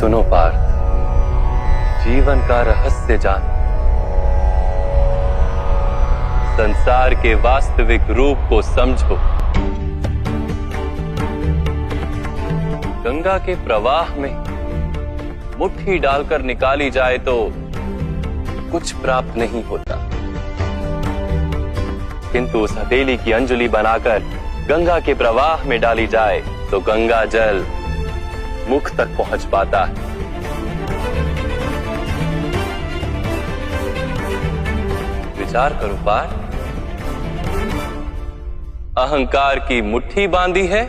सुनो पार्थ, जीवन का रहस्य जान, संसार के वास्तविक रूप को समझो। गंगा के प्रवाह में मुट्ठी डालकर निकाली जाए तो कुछ प्राप्त नहीं होता, किंतु उस हथेली की अंजलि बनाकर गंगा के प्रवाह में डाली जाए तो गंगा जल मुख तक पहुंच पाता है। विचार करो पार्थ, अहंकार की मुट्ठी बांधी है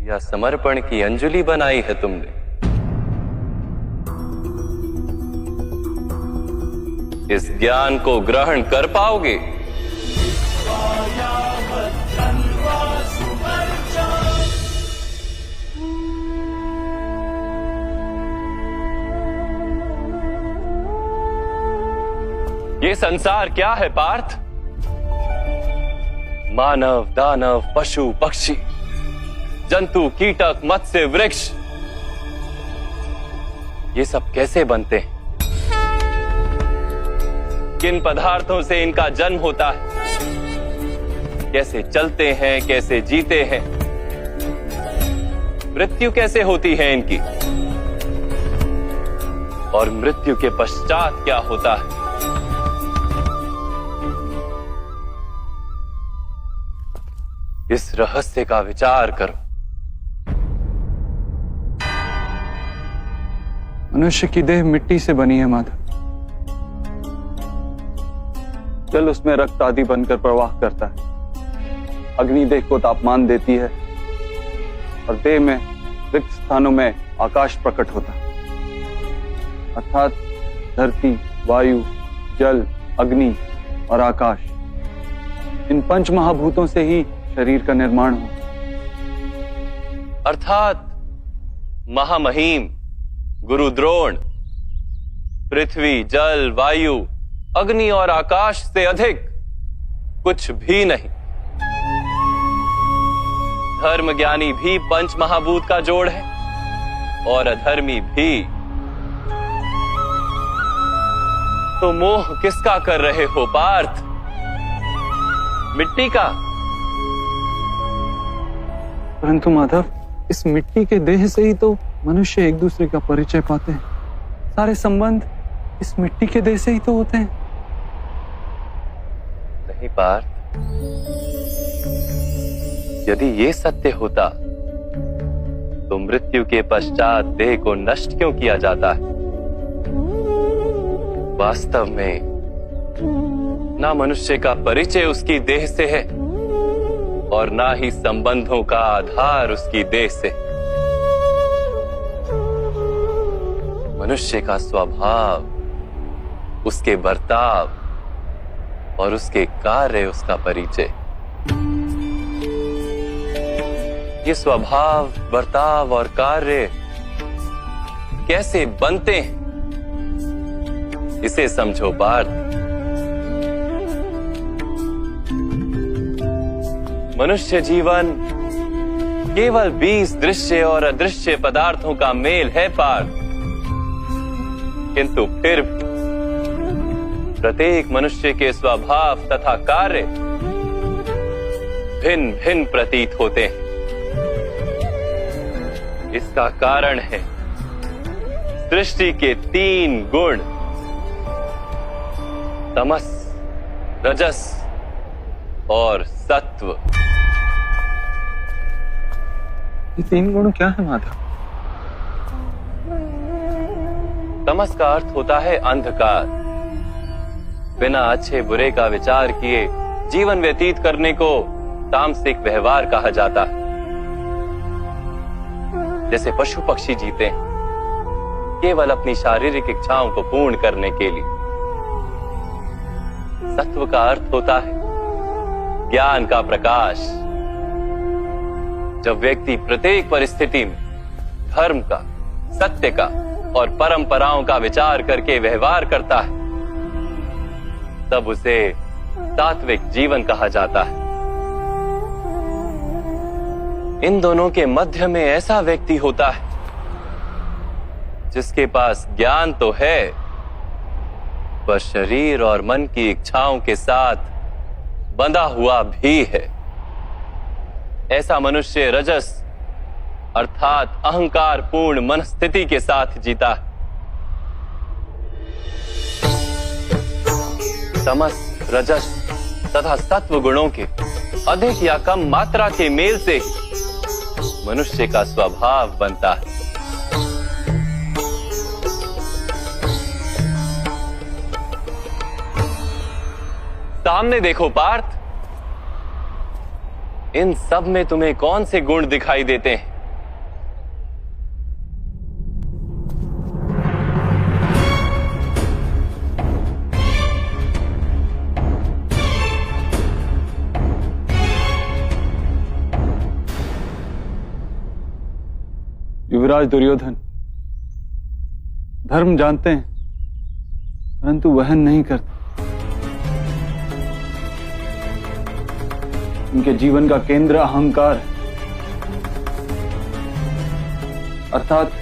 या समर्पण की अंजलि बनाई है तुमने? इस ज्ञान को ग्रहण कर पाओगे? ये संसार क्या है पार्थ? मानव, दानव, पशु, पक्षी, जंतु, कीटक, मत्स्य, वृक्ष, ये सब कैसे बनते हैं? किन पदार्थों से इनका जन्म होता है? कैसे चलते हैं, कैसे जीते हैं? मृत्यु कैसे होती है इनकी? और मृत्यु के पश्चात क्या होता है? इस रहस्य का विचार करो। मनुष्य की देह मिट्टी से बनी है माधव। जल उसमें रक्त आदि बनकर प्रवाह करता है। अग्नि देह को तापमान देती है और देह में रिक्त स्थानों में आकाश प्रकट होता है। अर्थात धरती, वायु, जल, अग्नि और आकाश, इन पंच महाभूतों से ही शरीर का निर्माण हो। अर्थात महामहिम गुरु द्रोण पृथ्वी, जल, वायु, अग्नि और आकाश से अधिक कुछ भी नहीं। धर्म ज्ञानी भी पंच महाभूत का जोड़ है और अधर्मी भी। तो मोह किसका कर रहे हो पार्थ? मिट्टी का? परंतु माधव, इस मिट्टी के देह से ही तो मनुष्य एक दूसरे का परिचय पाते हैं। सारे संबंध इस मिट्टी के देह से ही तो होते हैं। नहीं पार्थ, यदि ये सत्य होता तो मृत्यु के पश्चात देह को नष्ट क्यों किया जाता है? वास्तव में ना मनुष्य का परिचय उसकी देह से है और ना ही संबंधों का आधार उसकी देह से। मनुष्य का स्वभाव, उसके बर्ताव और उसके कार्य उसका परिचय। ये स्वभाव, बर्ताव और कार्य कैसे बनते हैं, इसे समझो पार्थ। मनुष्य जीवन केवल 20 दृश्य और अदृश्य पदार्थों का मेल है पार्थ, किंतु फिर भी प्रत्येक मनुष्य के स्वभाव तथा कार्य भिन्न भिन्न प्रतीत होते हैं। इसका कारण है सृष्टि के 3 गुण, तमस, रजस और सत्व। ये 3 गुण क्या है माधव? तमस का अर्थ होता है अंधकार। बिना अच्छे बुरे का विचार किए जीवन व्यतीत करने को तामसिक व्यवहार कहा जाता है। जैसे पशु पक्षी जीते हैं केवल अपनी शारीरिक इच्छाओं को पूर्ण करने के लिए। सत्व का अर्थ होता है ज्ञान का प्रकाश। जब व्यक्ति प्रत्येक परिस्थिति में धर्म का, सत्य का और परंपराओं का विचार करके व्यवहार करता है, तब उसे सात्विक जीवन कहा जाता है। इन दोनों के मध्य में ऐसा व्यक्ति होता है जिसके पास ज्ञान तो है, पर शरीर और मन की इच्छाओं के साथ बंधा हुआ भी है, ऐसा मनुष्य रजस अर्थात अहंकार पूर्ण मनस्थिति के साथ जीता है। तमस, रजस तथा सत्व गुणों के अधिक या कम मात्रा के मेल से ही मनुष्य का स्वभाव बनता है। सामने देखो पार्थ, इन सब में तुम्हें कौन से गुण दिखाई देते हैं? युवराज दुर्योधन धर्म जानते हैं, परंतु वहन नहीं करते। उनके जीवन का केंद्र अहंकार है, अर्थात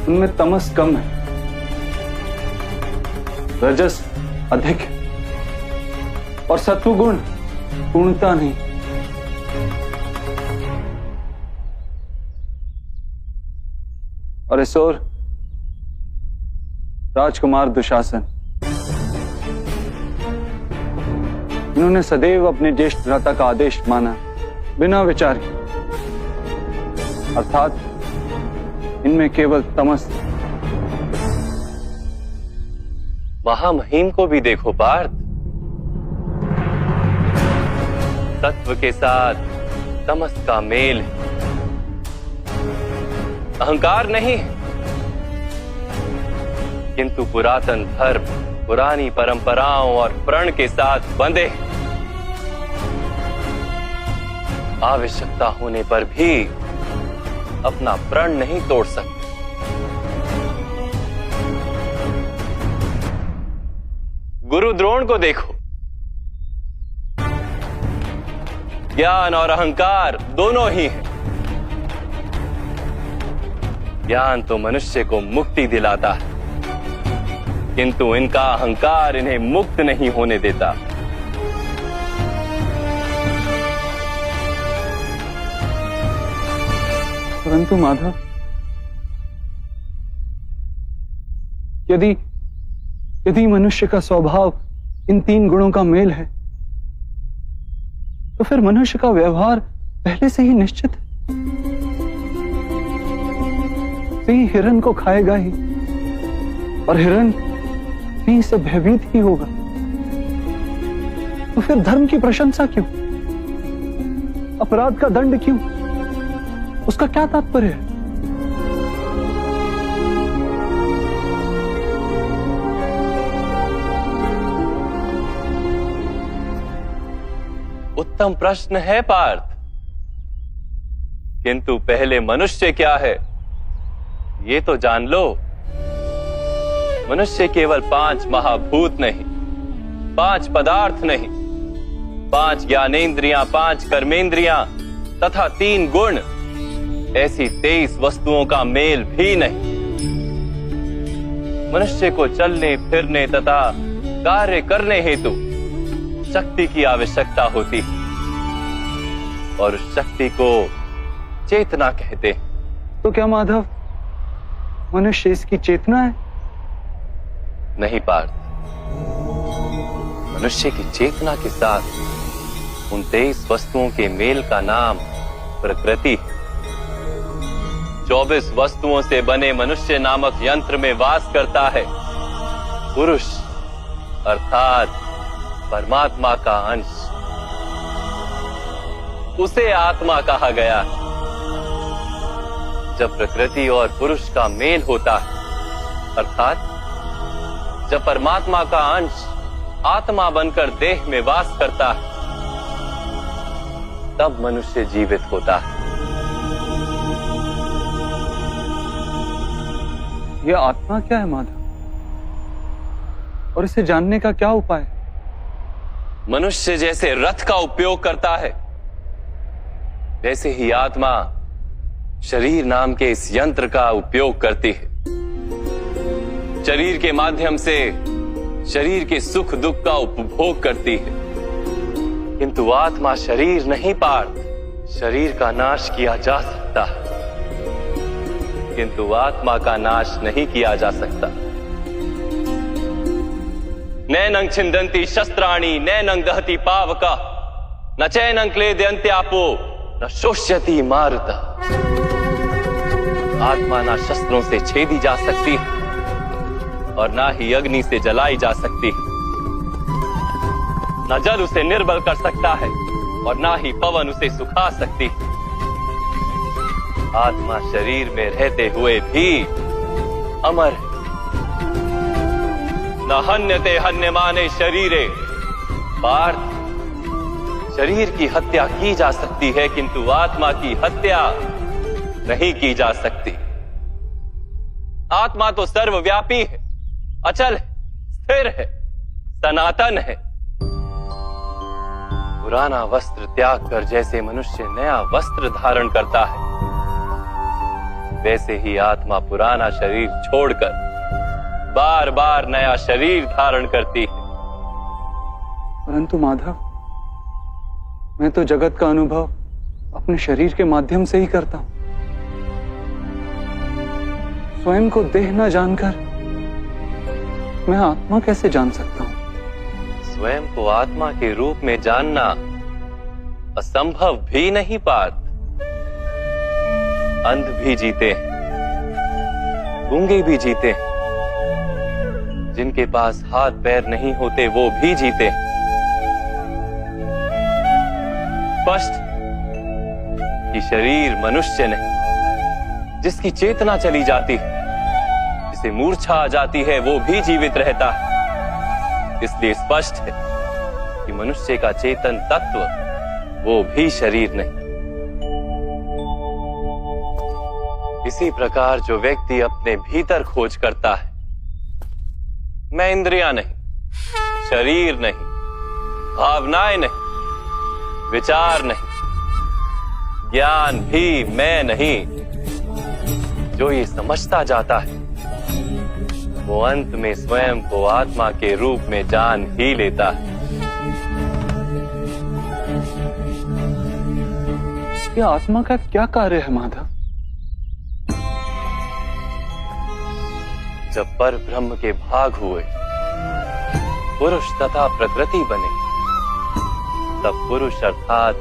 उनमें तमस कम है, रजस अधिक है और सत्वगुण पूर्णता नहीं। और इस ओर राजकुमार दुशासन, इन्होंने सदैव अपने ज्येष्ठ भ्राता का आदेश माना बिना विचार के, अर्थात इनमें केवल तमस। महामहिम को भी देखो पार्थ, तत्व के साथ तमस का मेल है, अहंकार नहीं, किंतु पुरातन धर्म, पुरानी परंपराओं और प्रण के साथ बंधे, आवश्यकता होने पर भी अपना प्रण नहीं तोड़ सकते। गुरु द्रोण को देखो, ज्ञान और अहंकार दोनों ही हैं। ज्ञान तो मनुष्य को मुक्ति दिलाता है, किंतु इनका अहंकार इन्हें मुक्त नहीं होने देता। परंतु माधव, यदि मनुष्य का स्वभाव इन तीन गुणों का मेल है, तो फिर मनुष्य का व्यवहार पहले से ही निश्चित है। सिंह हिरण को खाएगा ही, और हिरण सिंह से भयभीत ही होगा। तो फिर धर्म की प्रशंसा क्यों? अपराध का दंड क्यों? उसका क्या तात्पर्य है? उत्तम प्रश्न है पार्थ, किंतु पहले मनुष्य क्या है ये तो जान लो। मनुष्य केवल 5 महाभूत नहीं, 5 पदार्थ नहीं, 5 ज्ञानेंद्रियां, 5 कर्मेंद्रियां तथा 3 गुण, ऐसी 23 वस्तुओं का मेल भी नहीं। मनुष्य को चलने फिरने तथा कार्य करने हेतु शक्ति की आवश्यकता होती है, और उस शक्ति को चेतना कहते हैं। तो क्या माधव, मनुष्य इसकी चेतना है? नहीं पार्थ, मनुष्य की चेतना के साथ उन 23 वस्तुओं के मेल का नाम प्रकृति है। 24 वस्तुओं से बने मनुष्य नामक यंत्र में वास करता है पुरुष, अर्थात परमात्मा का अंश। उसे आत्मा कहा गया है। जब प्रकृति और पुरुष का मेल होता है, अर्थात जब परमात्मा का अंश आत्मा बनकर देह में वास करता है, तब मनुष्य जीवित होता है। यह आत्मा क्या है माधव, और इसे जानने का क्या उपाय? मनुष्य जैसे रथ का उपयोग करता है, वैसे ही आत्मा शरीर नाम के इस यंत्र का उपयोग करती है। शरीर के माध्यम से शरीर के सुख दुख का उपभोग करती है, किंतु आत्मा शरीर नहीं पार्थ। शरीर का नाश किया जा सकता है, किंतु आत्मा का नाश नहीं किया जा सकता। नैनं छिन्दन्ति शस्त्राणि नैनं दहति पावका न चैनं क्लेदयन्त्यापो न शोष्यति मारुता। आत्मा ना शस्त्रों से छेदी जा सकती है और ना ही अग्नि से जलाई जा सकती है। न जल उसे निर्बल कर सकता है और ना ही पवन उसे सुखा सकती है। आत्मा शरीर में रहते हुए भी अमर है। न हन्यते हन्यमाने शरीरे पार्थ। शरीर की हत्या की जा सकती है, किंतु आत्मा की हत्या नहीं की जा सकती। आत्मा तो सर्वव्यापी है, अचल है, स्थिर है, सनातन है। पुराना वस्त्र त्याग कर जैसे मनुष्य नया वस्त्र धारण करता है, वैसे ही आत्मा पुराना शरीर छोड़कर बार बार नया शरीर धारण करती है। परंतु माधव, मैं तो जगत का अनुभव अपने शरीर के माध्यम से ही करता हूं। स्वयं को देह न जानकर मैं आत्मा कैसे जान सकता हूं? स्वयं को आत्मा के रूप में जानना असंभव भी नहीं पार्थ। अंध भी जीते हैं, गूंगे भी जीते हैं, जिनके पास हाथ पैर नहीं होते वो भी जीते हैं। स्पष्ट कि शरीर मनुष्य नहीं, जिसकी चेतना चली जाती है, जिसे मूर्छा आ जाती है, वो भी जीवित रहता है। इसलिए स्पष्ट है कि मनुष्य का चेतन तत्व वो भी शरीर नहीं। इसी प्रकार जो व्यक्ति अपने भीतर खोज करता है, मैं इंद्रियां नहीं, शरीर नहीं, भावनाएं नहीं, विचार नहीं, ज्ञान भी मैं नहीं, जो ये समझता जाता है, वो अंत में स्वयं को आत्मा के रूप में जान ही लेता है। यह आत्मा का क्या कार्य है माधव? जब पर ब्रह्म के भाग हुए, पुरुष तथा प्रकृति बने, तब पुरुष अर्थात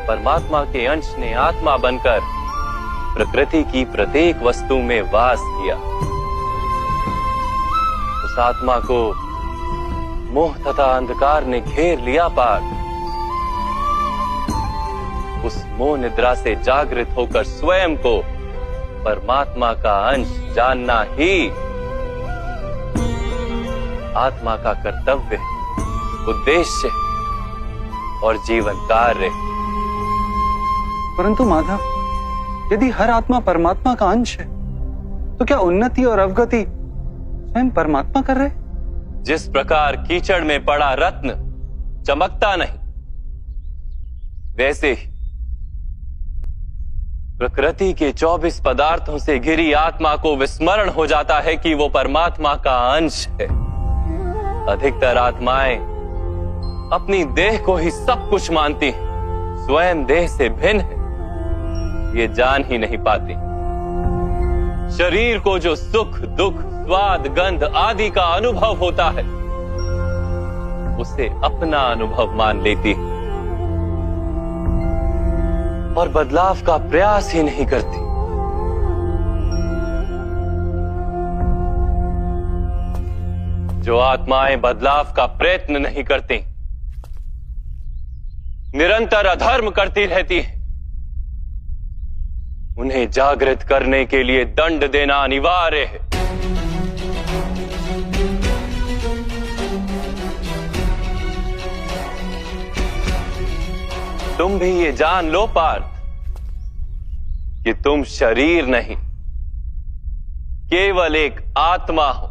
परमात्मा के अंश ने आत्मा बनकर प्रकृति की प्रत्येक वस्तु में वास किया। उस आत्मा को मोह तथा अंधकार ने घेर लिया पार्थ। उस मोह निद्रा से जागृत होकर स्वयं को परमात्मा का अंश जानना ही आत्मा का कर्तव्य, उद्देश्य और जीवन कार्य। परंतु माधव, यदि हर आत्मा परमात्मा का अंश है, तो क्या उन्नति और अवगति स्वयं परमात्मा कर रहे? जिस प्रकार कीचड़ में पड़ा रत्न चमकता नहीं, वैसे ही प्रकृति के 24 पदार्थों से घिरी आत्मा को विस्मरण हो जाता है कि वो परमात्मा का अंश है। अधिकतर आत्माएं अपनी देह को ही सब कुछ मानती हैं, स्वयं देह से भिन्न है ये जान ही नहीं पाती। शरीर को जो सुख दुख स्वाद गंध आदि का अनुभव होता है, उसे अपना अनुभव मान लेती है और बदलाव का प्रयास ही नहीं करती। जो आत्माएं बदलाव का प्रयत्न नहीं करती, निरंतर अधर्म करती रहती हैं, उन्हें जागृत करने के लिए दंड देना अनिवार्य है। तुम भी ये जान लो पार्थ कि तुम शरीर नहीं, केवल एक आत्मा हो।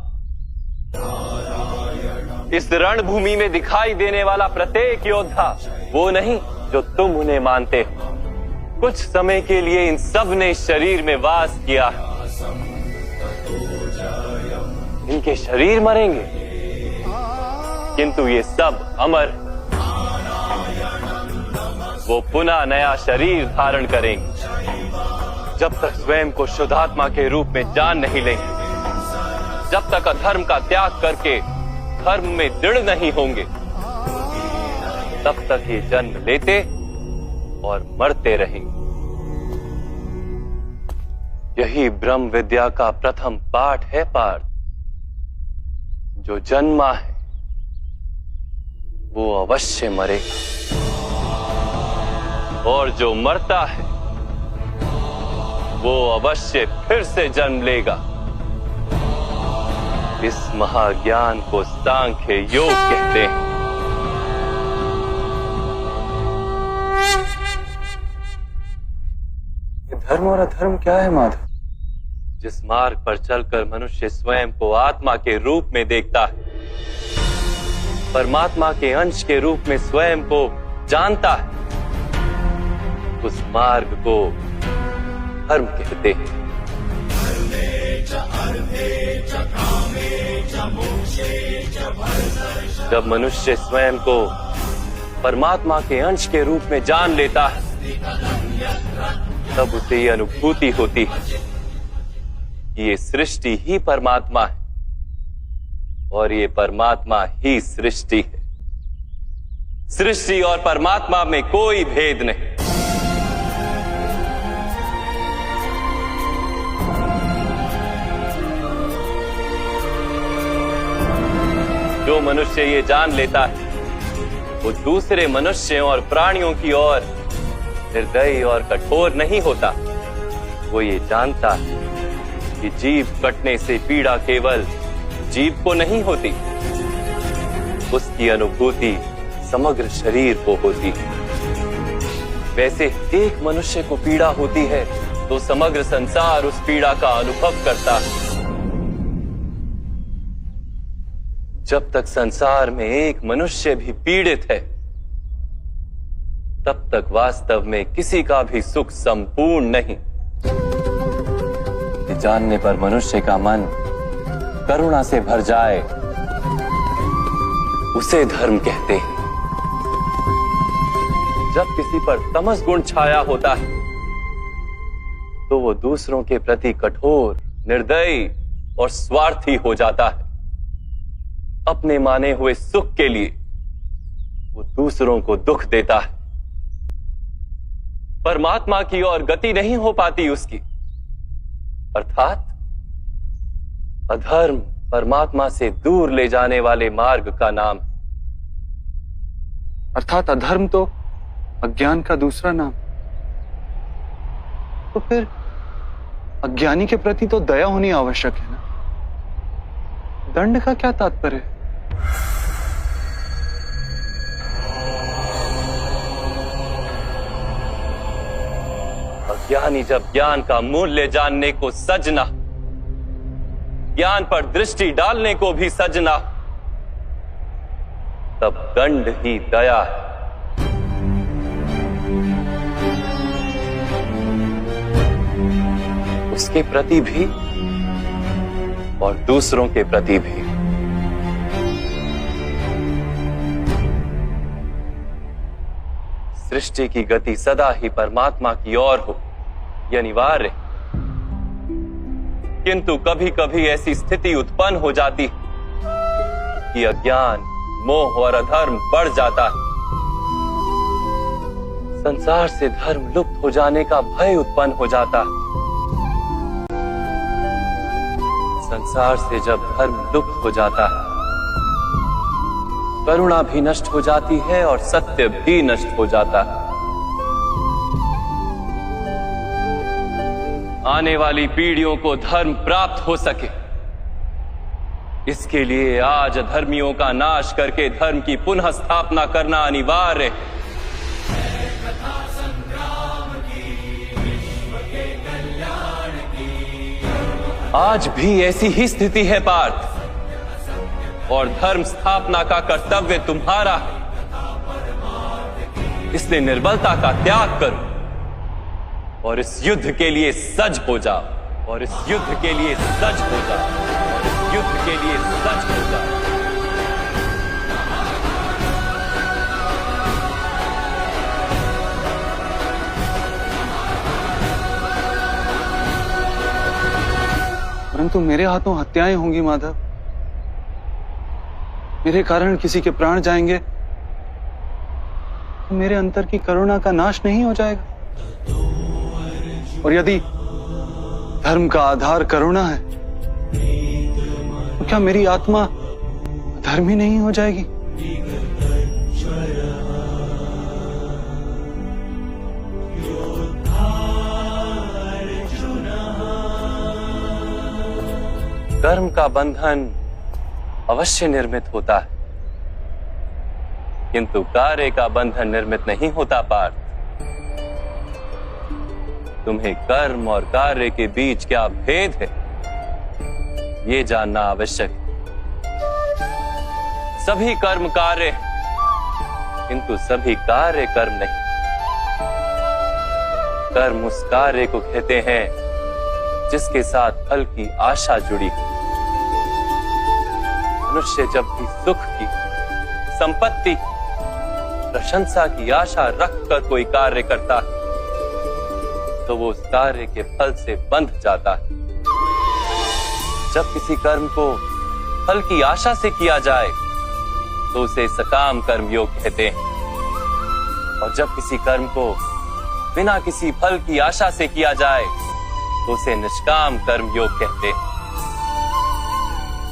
इस रणभूमि में दिखाई देने वाला प्रत्येक योद्धा वो नहीं जो तुम उन्हें मानते हो। कुछ समय के लिए इन सब ने शरीर में वास किया। इनके शरीर मरेंगे, किंतु ये सब अमर, वो पुनः नया शरीर धारण करेंगे जब तक स्वयं को शुद्धात्मा के रूप में जान नहीं लेंगे, जब तक अधर्म का त्याग करके धर्म में दृढ़ नहीं होंगे, तब तक ये जन्म लेते और मरते रहेंगे। यही ब्रह्म विद्या का प्रथम पाठ है पार्थ। जो जन्मा है वो अवश्य मरेगा, और जो मरता है वो अवश्य फिर से जन्म लेगा। इस महाज्ञान को सांख्य योग कहते हैं। धर्म और अधर्म क्या है माधव? जिस मार्ग पर चलकर मनुष्य स्वयं को आत्मा के रूप में देखता है, परमात्मा के अंश के रूप में स्वयं को जानता है, उस मार्ग को धर्म कहते हैं। जब मनुष्य स्वयं को परमात्मा के अंश के रूप में जान लेता है, तब उसे ये अनुभूति होती है कि ये सृष्टि ही परमात्मा है और ये परमात्मा ही सृष्टि है। सृष्टि और परमात्मा में कोई भेद नहीं। जो मनुष्य ये जान लेता है, वो दूसरे मनुष्यों और प्राणियों की ओर निर्दयी और कठोर नहीं होता। वो ये जानता है कि जीव कटने से पीड़ा केवल जीव को नहीं होती, उसकी अनुभूति समग्र शरीर को होती है। वैसे एक मनुष्य को पीड़ा होती है तो समग्र संसार उस पीड़ा का अनुभव करता है। जब तक संसार में एक मनुष्य भी पीड़ित है, तब तक वास्तव में किसी का भी सुख संपूर्ण नहीं। जानने पर मनुष्य का मन करुणा से भर जाए, उसे धर्म कहते हैं। जब किसी पर तमस गुण छाया होता है, तो वो दूसरों के प्रति कठोर, निर्दयी और स्वार्थी हो जाता है। अपने माने हुए सुख के लिए वो दूसरों को दुख देता है। परमात्मा की ओर गति नहीं हो पाती उसकी, अर्थात अधर्म परमात्मा से दूर ले जाने वाले मार्ग का नाम है। अर्थात अधर्म तो अज्ञान का दूसरा नाम। तो फिर अज्ञानी के प्रति तो दया होनी आवश्यक है ना? दंड का क्या तात्पर्य है? अज्ञानी जब ज्ञान का मूल्य जानने को सजना, ज्ञान पर दृष्टि डालने को भी सजना, तब दंड ही दया है। उसके प्रति भी और दूसरों के प्रति भी। सृष्टि की गति सदा ही परमात्मा की ओर हो, यह अनिवार्य है। किंतु कभी कभी ऐसी स्थिति उत्पन्न हो जाती है कि अज्ञान, मोह और अधर्म बढ़ जाता है। संसार से धर्म लुप्त हो जाने का भय उत्पन्न हो जाता है। संसार से जब धर्म लुप्त हो जाता है, करुणा भी नष्ट हो जाती है और सत्य भी नष्ट हो जाता है। आने वाली पीढ़ियों को धर्म प्राप्त हो सके, इसके लिए आज अधर्मियों का नाश करके धर्म की पुनः स्थापना करना अनिवार्य है। आज भी ऐसी ही स्थिति है पार्थ, और धर्म स्थापना का कर्तव्य तुम्हारा है। इसलिए निर्बलता का त्याग करो और इस युद्ध के लिए सज हो जाओ, और इस युद्ध के लिए सज हो जाओ, और इस युद्ध के लिए सज हो जाओ। परंतु मेरे हाथों हत्याएं होंगी माधव, मेरे कारण किसी के प्राण जाएंगे तो मेरे अंतर की करुणा का नाश नहीं हो जाएगा? और यदि धर्म का आधार करुणा है तो क्या मेरी आत्मा धर्मी नहीं हो जाएगी? कर्म का बंधन अवश्य निर्मित होता है, किंतु कार्य का बंधन निर्मित नहीं होता पार्थ। तुम्हें कर्म और कार्य के बीच क्या भेद है, ये जानना आवश्यक है। सभी कर्म कार्य हैं, किंतु सभी कार्य कर्म नहीं। कर्म उस कार्य को कहते हैं जिसके साथ फल की आशा जुड़ी है। मनुष्य जब भी सुख की, संपत्ति, प्रशंसा की आशा रखकर कोई कार्य करता है तो वो उस कार्य के फल से बंध जाता है। जब किसी कर्म को फल की आशा से किया जाए तो उसे सकाम कर्म योग कहते हैं, और जब किसी कर्म को बिना किसी फल की आशा से किया जाए तो उसे निष्काम कर्म योग कहते हैं।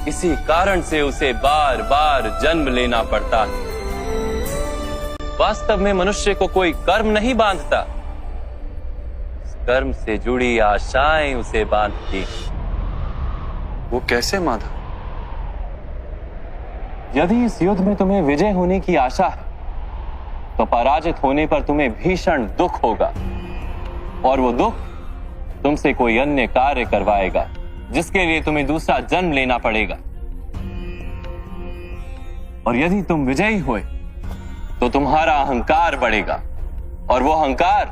इसी कारण से उसे बार बार जन्म लेना पड़ता है। वास्तव में मनुष्य को कोई कर्म नहीं बांधता, कर्म से जुड़ी आशाएं उसे बांधती। वो कैसे माधव? यदि इस युद्ध में तुम्हें विजय होने की आशा है तो पराजित होने पर तुम्हें भीषण दुख होगा, और वो दुख तुमसे कोई अन्य कार्य करवाएगा जिसके लिए तुम्हें दूसरा जन्म लेना पड़ेगा। और यदि तुम विजयी हुए तो तुम्हारा अहंकार बढ़ेगा, और वो अहंकार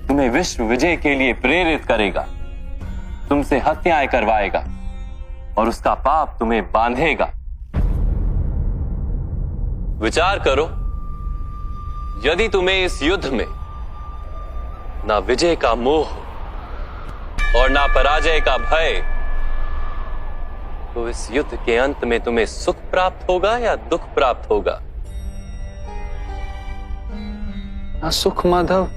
तुम्हें विश्व विजय के लिए प्रेरित करेगा, तुमसे हत्याएं करवाएगा, और उसका पाप तुम्हें बांधेगा। विचार करो, यदि तुम्हें इस युद्ध में ना विजय का मोह और ना पराजय का भय, तो इस युद्ध के अंत में तुम्हें सुख प्राप्त होगा या दुख प्राप्त होगा? ना सुख माधव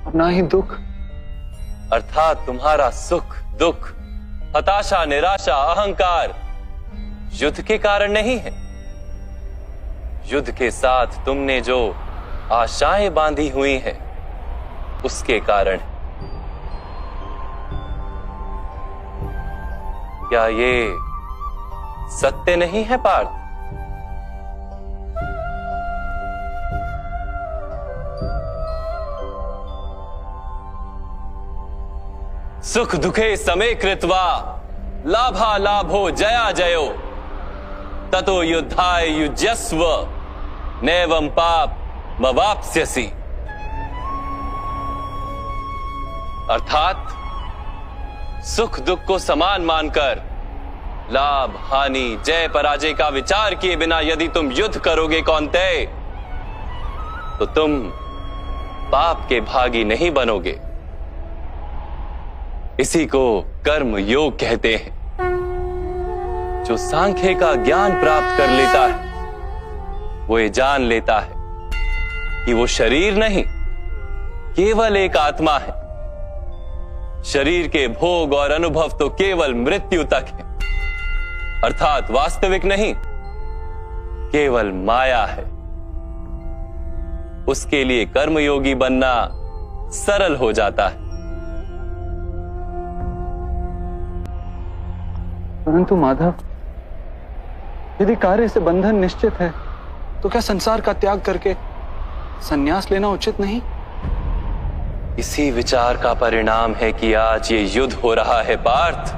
और ना ही दुख। अर्थात तुम्हारा सुख, दुख, हताशा, निराशा, अहंकार युद्ध के कारण नहीं है। युद्ध के साथ तुमने जो आशाएं बांधी हुई हैं उसके कारण। क्या ये सत्य नहीं है पार्थ? सुख दुखे समे कृत्वा लाभा लाभो जया जयो ततो युद्धाय युज्यस्व नैवं पाप मवाप्स्यसि। अर्थात सुख दुख को समान मानकर लाभ हानि जय पराजय का विचार किए बिना यदि तुम युद्ध करोगे कौन्तेय, तो तुम पाप के भागी नहीं बनोगे। इसी को कर्म योग कहते हैं। जो सांख्य का ज्ञान प्राप्त कर लेता है वो ये जान लेता है कि वो शरीर नहीं, केवल एक आत्मा है। शरीर के भोग और अनुभव तो केवल मृत्यु तक है, अर्थात वास्तविक नहीं, केवल माया है। उसके लिए कर्मयोगी बनना सरल हो जाता है। परंतु माधव, यदि कार्य से बंधन निश्चित है तो क्या संसार का त्याग करके संन्यास लेना उचित नहीं? इसी विचार का परिणाम है कि आज ये युद्ध हो रहा है पार्थ।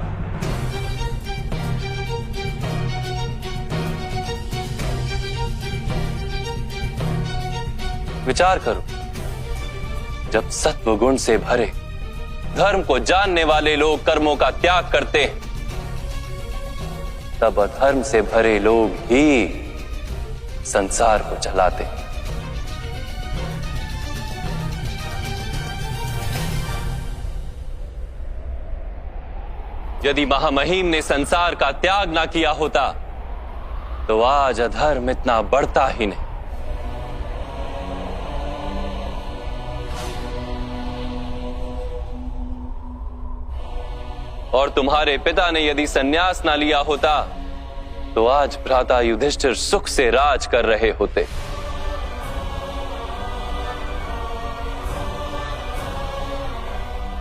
विचार करो, जब सत्व गुण से भरे धर्म को जानने वाले लोग कर्मों का त्याग करते हैं, तब अधर्म से भरे लोग ही संसार को चलाते हैं। यदि महामहिम ने संसार का त्याग ना किया होता तो आज अधर्म इतना बढ़ता ही नहीं। और तुम्हारे पिता ने यदि संन्यास ना लिया होता तो आज भ्राता युधिष्ठिर सुख से राज कर रहे होते।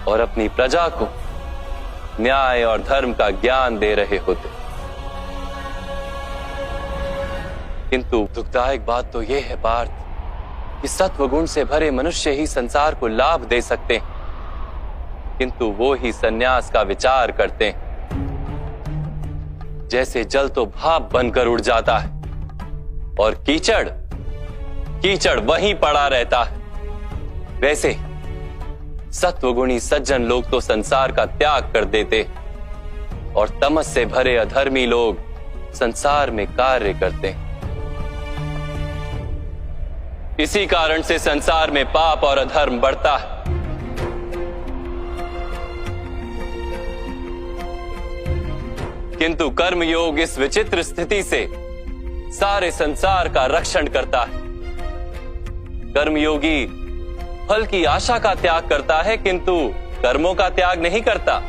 और अपनी प्रजा को न्याय और धर्म का ज्ञान दे रहे होते। किंतु दुखदायक बात तो यह है पार्थ कि सत्वगुण से भरे मनुष्य ही संसार को लाभ दे सकते हैं, किंतु वो ही संन्यास का विचार करते हैं। जैसे जल तो भाप बनकर उड़ जाता है और कीचड़ कीचड़ वहीं पड़ा रहता है, वैसे सत्वगुणी सज्जन लोग तो संसार का त्याग कर देते और तमस से भरे अधर्मी लोग संसार में कार्य करते हैं। इसी कारण से संसार में पाप और अधर्म बढ़ता है। किंतु कर्मयोग इस विचित्र स्थिति से सारे संसार का रक्षण करता है। कर्मयोगी फल की आशा का त्याग करता है, किंतु कर्मों का त्याग नहीं करता।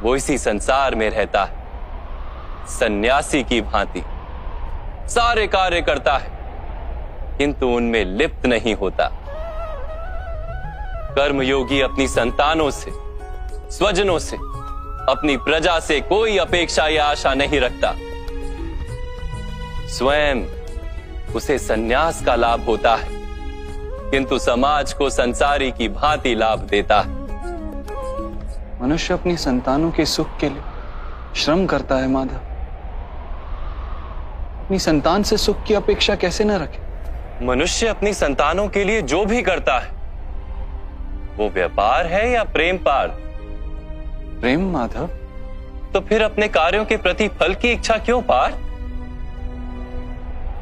वो इसी संसार में रहता है, सन्यासी की भांति सारे कार्य करता है, किंतु उनमें लिप्त नहीं होता। कर्मयोगी अपनी संतानों से, स्वजनों से, अपनी प्रजा से कोई अपेक्षा या आशा नहीं रखता। स्वयं उसे संन्यास का लाभ होता है, किंतु समाज को संसारी की भांति लाभ देता है। मनुष्य अपनी संतानों के सुख के लिए श्रम करता है माधव। अपनी संतान से सुख की अपेक्षा कैसे न रखे? मनुष्य अपनी संतानों के लिए जो भी करता है वो व्यापार है या प्रेम पार्थ? प्रेम माधव। तो फिर अपने कार्यों के प्रति फल की इच्छा क्यों पार्थ?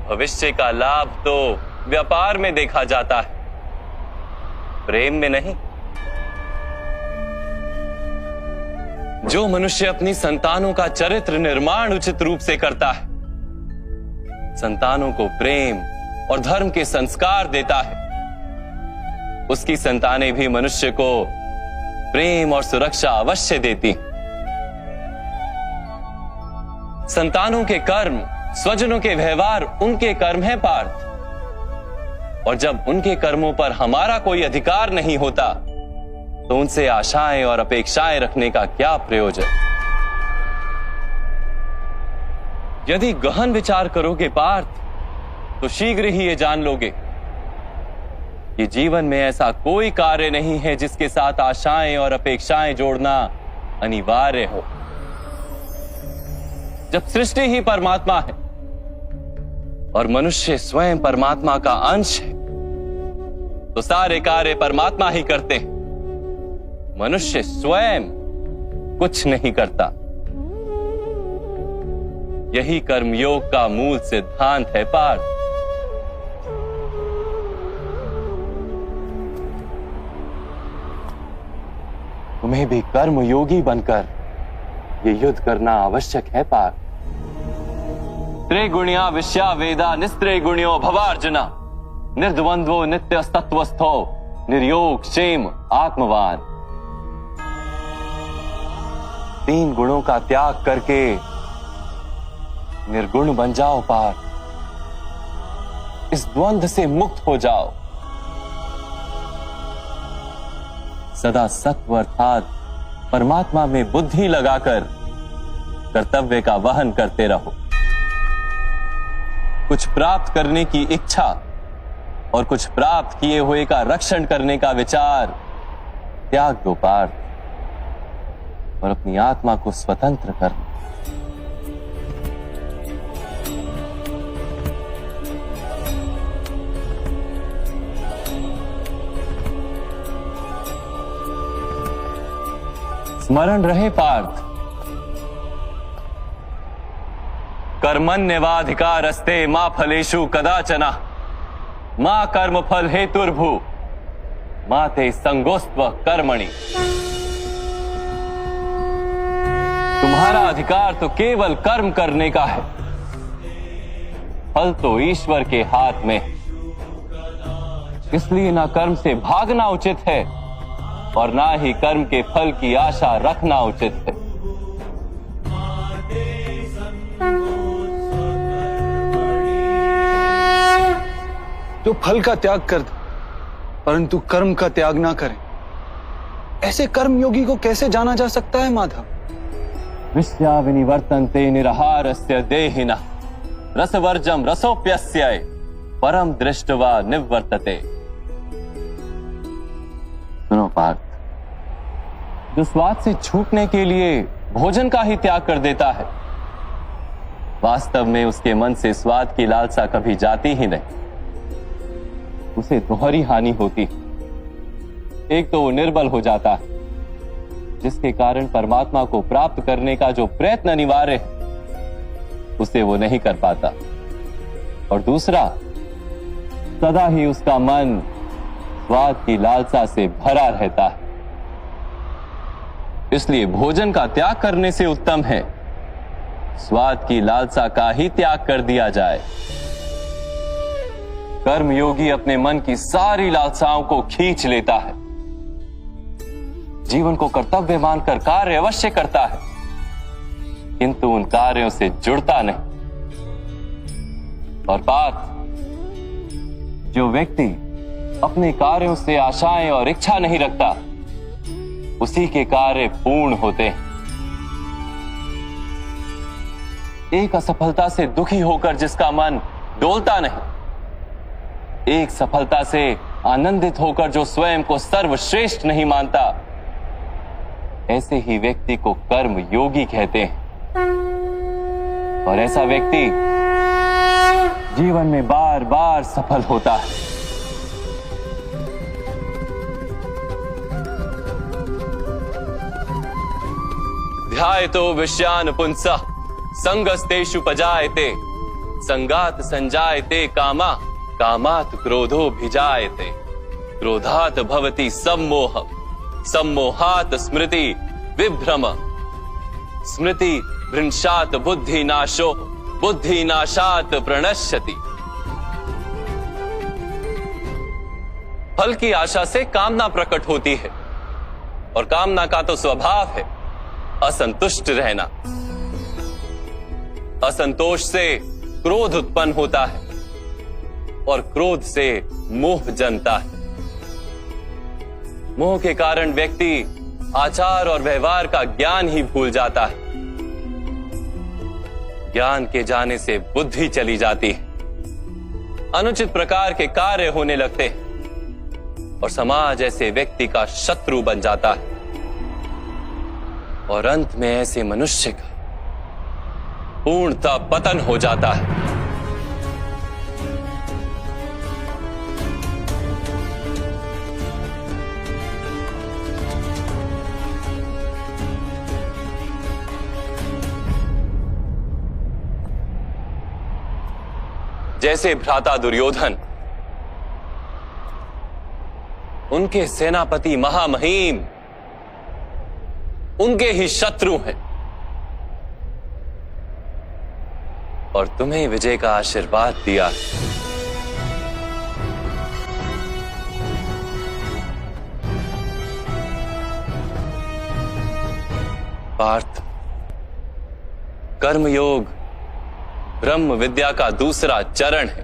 भविष्य का लाभ तो व्यापार में देखा जाता है, प्रेम में नहीं। जो मनुष्य अपनी संतानों का चरित्र निर्माण उचित रूप से करता है, संतानों को प्रेम और धर्म के संस्कार देता है, उसकी संतानें भी मनुष्य को प्रेम और सुरक्षा अवश्य देती। संतानों के कर्म, स्वजनों के व्यवहार उनके कर्म है पार्थ, और जब उनके कर्मों पर हमारा कोई अधिकार नहीं होता तो उनसे आशाएं और अपेक्षाएं रखने का क्या प्रयोजन? यदि गहन विचार करोगे पार्थ तो शीघ्र ही ये जान लोगे कि जीवन में ऐसा कोई कार्य नहीं है जिसके साथ आशाएं और अपेक्षाएं जोड़ना अनिवार्य हो। जब सृष्टि ही परमात्मा है और मनुष्य स्वयं परमात्मा का अंश है तो सारे कार्य परमात्मा ही करते हैं, मनुष्य स्वयं कुछ नहीं करता। यही कर्मयोग का मूल सिद्धांत है पार्थ। तुम्हें भी कर्मयोगी बनकर ये युद्ध करना आवश्यक है पार्थ। त्रिगुणिया विश्या वेदा निस्त्रिगुण्यो भवार्जुना निर्द्वंद्वो नित्यस्तत्वस्थो निर्योग क्षेम आत्मवान। तीन गुणों का त्याग करके निर्गुण बन जाओ पार्थ, इस द्वंद्व से मुक्त हो जाओ। सदा सत्व अर्थात परमात्मा में बुद्धि लगाकर कर्तव्य का वहन करते रहो। कुछ प्राप्त करने की इच्छा और कुछ प्राप्त किए हुए का रक्षण करने का विचार त्याग दो पार्थ और अपनी आत्मा को स्वतंत्र कर लो। स्मरण रहे पार्थ, कर्मण्यवाधिकारस्ते मा फलेषु कदाचन मा कर्म फल हेतुर्भू मा ते संगोस्त्व कर्मणि। तुम्हारा अधिकार तो केवल कर्म करने का है, फल तो ईश्वर के हाथ में। इसलिए ना कर्म से भागना उचित है और ना ही कर्म के फल की आशा रखना उचित है। जो फल का त्याग कर दे परंतु कर्म का त्याग ना करे, ऐसे कर्म योगी को कैसे जाना जा सकता है माधव? विश्या विनिवर्तन्ते निराहारस्य देहिनः रसवर्जम रसोप्यस्य परम दृष्ट्वा निवर्तते। सुनो पार्थ, जो स्वाद से छूटने के लिए भोजन का ही त्याग कर देता है, वास्तव में उसके मन से स्वाद की लालसा कभी जाती ही नहीं। उसे दोहरी हानि होती है। एक तो वो निर्बल हो जाता है, जिसके कारण परमात्मा को प्राप्त करने का जो प्रयत्न अनिवार्य है उसे वो नहीं कर पाता, और दूसरा सदा ही उसका मन स्वाद की लालसा से भरा रहता है। इसलिए भोजन का त्याग करने से उत्तम है स्वाद की लालसा का ही त्याग कर दिया जाए। कर्मयोगी अपने मन की सारी लालसाओं को खींच लेता है, जीवन को कर्तव्य मानकर कार्य अवश्य करता है, किंतु उन कार्यों से जुड़ता नहीं। और बात, जो व्यक्ति अपने कार्यों से आशाएं और इच्छा नहीं रखता, उसी के कार्य पूर्ण होते हैं। एक असफलता से दुखी होकर जिसका मन डोलता नहीं, एक सफलता से आनंदित होकर जो स्वयं को सर्वश्रेष्ठ नहीं मानता, ऐसे ही व्यक्ति को कर्म योगी कहते हैं। और ऐसा व्यक्ति जीवन में बार बार सफल होता है। ध्यायतो विषयान पुंसः संगस्तेषु पजायते संगात संजायते कामा कामात् क्रोधो भिजायते क्रोधात् भवति सम्मोह सम्मोहात् स्मृति विभ्रम स्मृति भ्रंशात् बुद्धि नाशो बुद्धि नाशात् प्रणश्यति। फल की आशा से कामना प्रकट होती है, और कामना का तो स्वभाव है असंतुष्ट रहना। असंतोष से क्रोध उत्पन्न होता है, और क्रोध से मोह जन्मता है। मोह के कारण व्यक्ति आचार और व्यवहार का ज्ञान ही भूल जाता है। ज्ञान के जाने से बुद्धि चली जाती है, अनुचित प्रकार के कार्य होने लगते हैं, और समाज ऐसे व्यक्ति का शत्रु बन जाता है, और अंत में ऐसे मनुष्य का पूर्णतः पतन हो जाता है। जैसे भ्राता दुर्योधन, उनके सेनापति महामहिम उनके ही शत्रु हैं, और तुम्हें विजय का आशीर्वाद दिया। पार्थ, कर्मयोग ब्रह्म विद्या का दूसरा चरण है।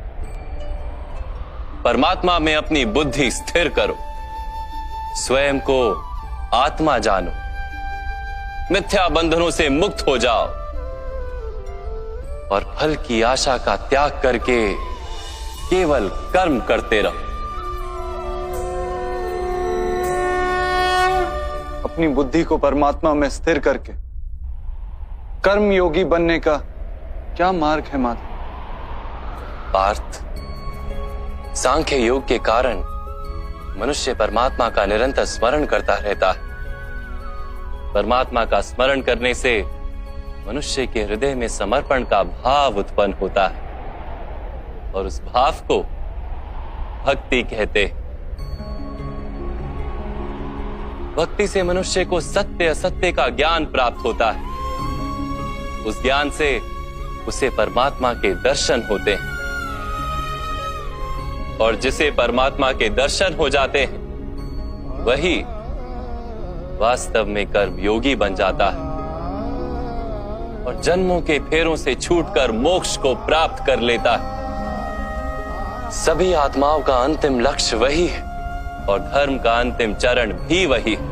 परमात्मा में अपनी बुद्धि स्थिर करो, स्वयं को आत्मा जानो, मिथ्या बंधनों से मुक्त हो जाओ, और फल की आशा का त्याग करके केवल कर्म करते रहो। अपनी बुद्धि को परमात्मा में स्थिर करके कर्म योगी बनने का क्या मार्ग है माधव? पार्थ, सांख्य योग के कारण मनुष्य परमात्मा का निरंतर स्मरण करता रहता है, परमात्मा का स्मरण करने से मनुष्य के हृदय में समर्पण का भाव उत्पन्न होता है और उस भाव को भक्ति कहते हैं। भक्ति से मनुष्य को सत्य असत्य का ज्ञान प्राप्त होता है। उस ज्ञान से उसे परमात्मा के दर्शन होते हैं और जिसे परमात्मा के दर्शन हो जाते हैं वही वास्तव में कर्मयोगी बन जाता है और जन्मों के फेरों से छूटकर मोक्ष को प्राप्त कर लेता है। सभी आत्माओं का अंतिम लक्ष्य वही है और धर्म का अंतिम चरण भी वही है।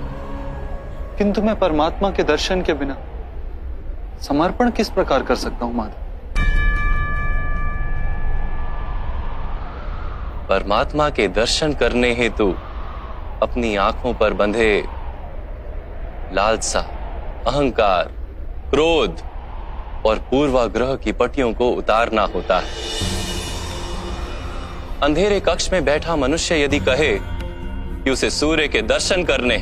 किंतु मैं परमात्मा के दर्शन के बिना समर्पण किस प्रकार कर सकता हूं माधव? परमात्मा के दर्शन करने हेतु अपनी आंखों पर बंधे लालसा, अहंकार, क्रोध और पूर्वाग्रह की पट्टियों को उतारना होता है। अंधेरे कक्ष में बैठा मनुष्य यदि कहे कि उसे सूर्य के दर्शन करने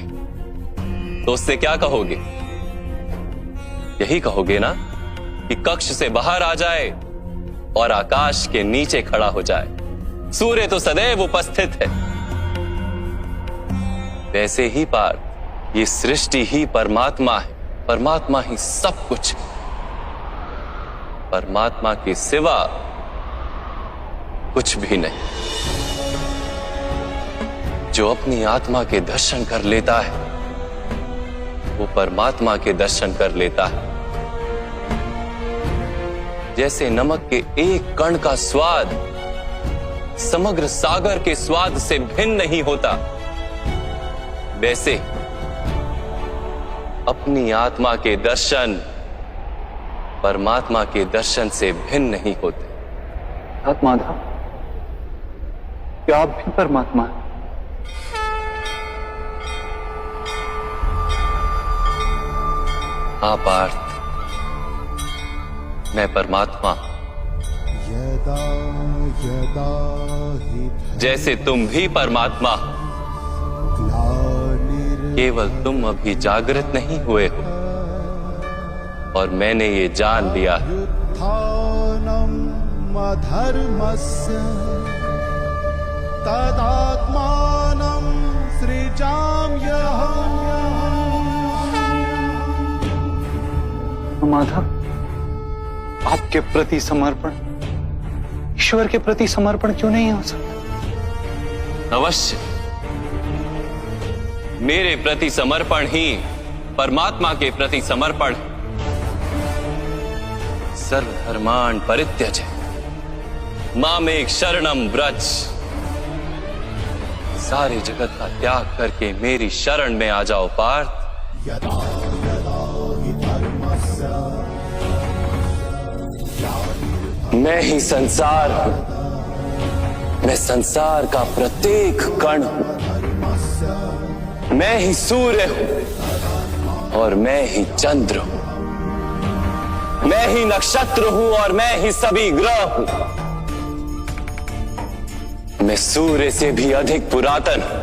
तो उससे क्या कहोगे? यही कहोगे ना कि कक्ष से बाहर आ जाए और आकाश के नीचे खड़ा हो जाए। सूर्य तो सदैव उपस्थित है। वैसे ही पार्थ, ये सृष्टि ही परमात्मा है, परमात्मा ही सब कुछ है। परमात्मा के सिवा कुछ भी नहीं। जो अपनी आत्मा के दर्शन कर लेता है वो परमात्मा के दर्शन कर लेता है। जैसे नमक के एक कण का स्वाद समग्र सागर के स्वाद से भिन्न नहीं होता, वैसे अपनी आत्मा के दर्शन परमात्मा के दर्शन से भिन्न नहीं होते। माधव, क्या आप भी परमात्मा हैं? हाँ पार्थ, मैं परमात्मा। जैसे तुम भी परमात्मा, केवल तुम अभी जागृत नहीं हुए हो और मैंने ये जान लिया। तदात्मानं सृजाम्यहम्। माधव, आपके प्रति समर्पण ईश्वर के प्रति समर्पण क्यों नहीं हो सकता? अवश्य, मेरे प्रति समर्पण ही परमात्मा के प्रति समर्पण है। सर्वधर्मान् परित्यज मामेक शरणं व्रज। सारे जगत का त्याग करके मेरी शरण में आ जाओ पार्थ। मैं ही संसार हूं, मैं संसार का प्रत्येक कण हूं। मैं ही सूर्य हूं और मैं ही चंद्र हूं। मैं ही नक्षत्र हूं और मैं ही सभी ग्रह हूं। मैं सूर्य से भी अधिक पुरातन हूं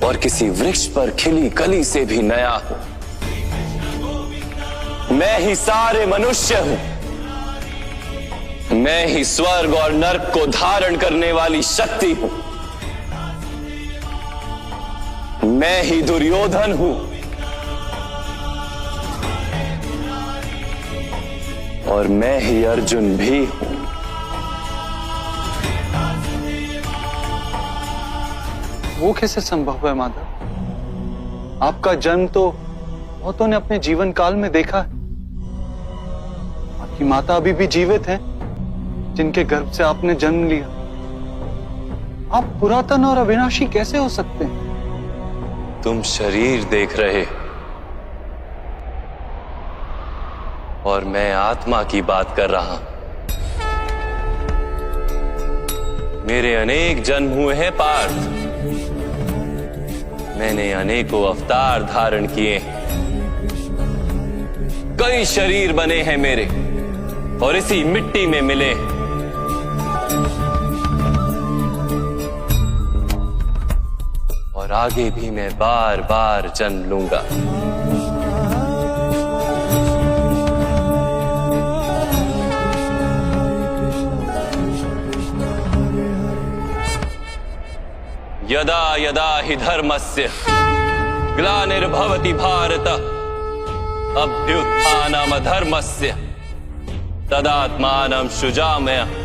और किसी वृक्ष पर खिली कली से भी नया हूं। मैं ही सारे मनुष्य हूं। मैं ही स्वर्ग और नरक को धारण करने वाली शक्ति हूं। मैं ही दुर्योधन हूं और मैं ही अर्जुन भी हूं। वो कैसे संभव है माधव? आपका जन्म तो बहुतों ने अपने जीवन काल में देखा है। आपकी माता अभी भी जीवित है जिनके गर्भ से आपने जन्म लिया। आप पुरातन और अविनाशी कैसे हो सकते हैं? तुम शरीर देख रहे हो और मैं आत्मा की बात कर रहा हूं। मेरे अनेक जन्म हुए हैं पार्थ। मैंने अनेकों अवतार धारण किए हैं। कई शरीर बने हैं मेरे और इसी मिट्टी में मिले हैं। और आगे भी मैं बार बार जन्म लूंगा। यदा यदा हि धर्मस्य ग्लानिर्भवति भारत अभ्युत्थानमधर्मस्य तदात्मानं सृजाम्यहम्।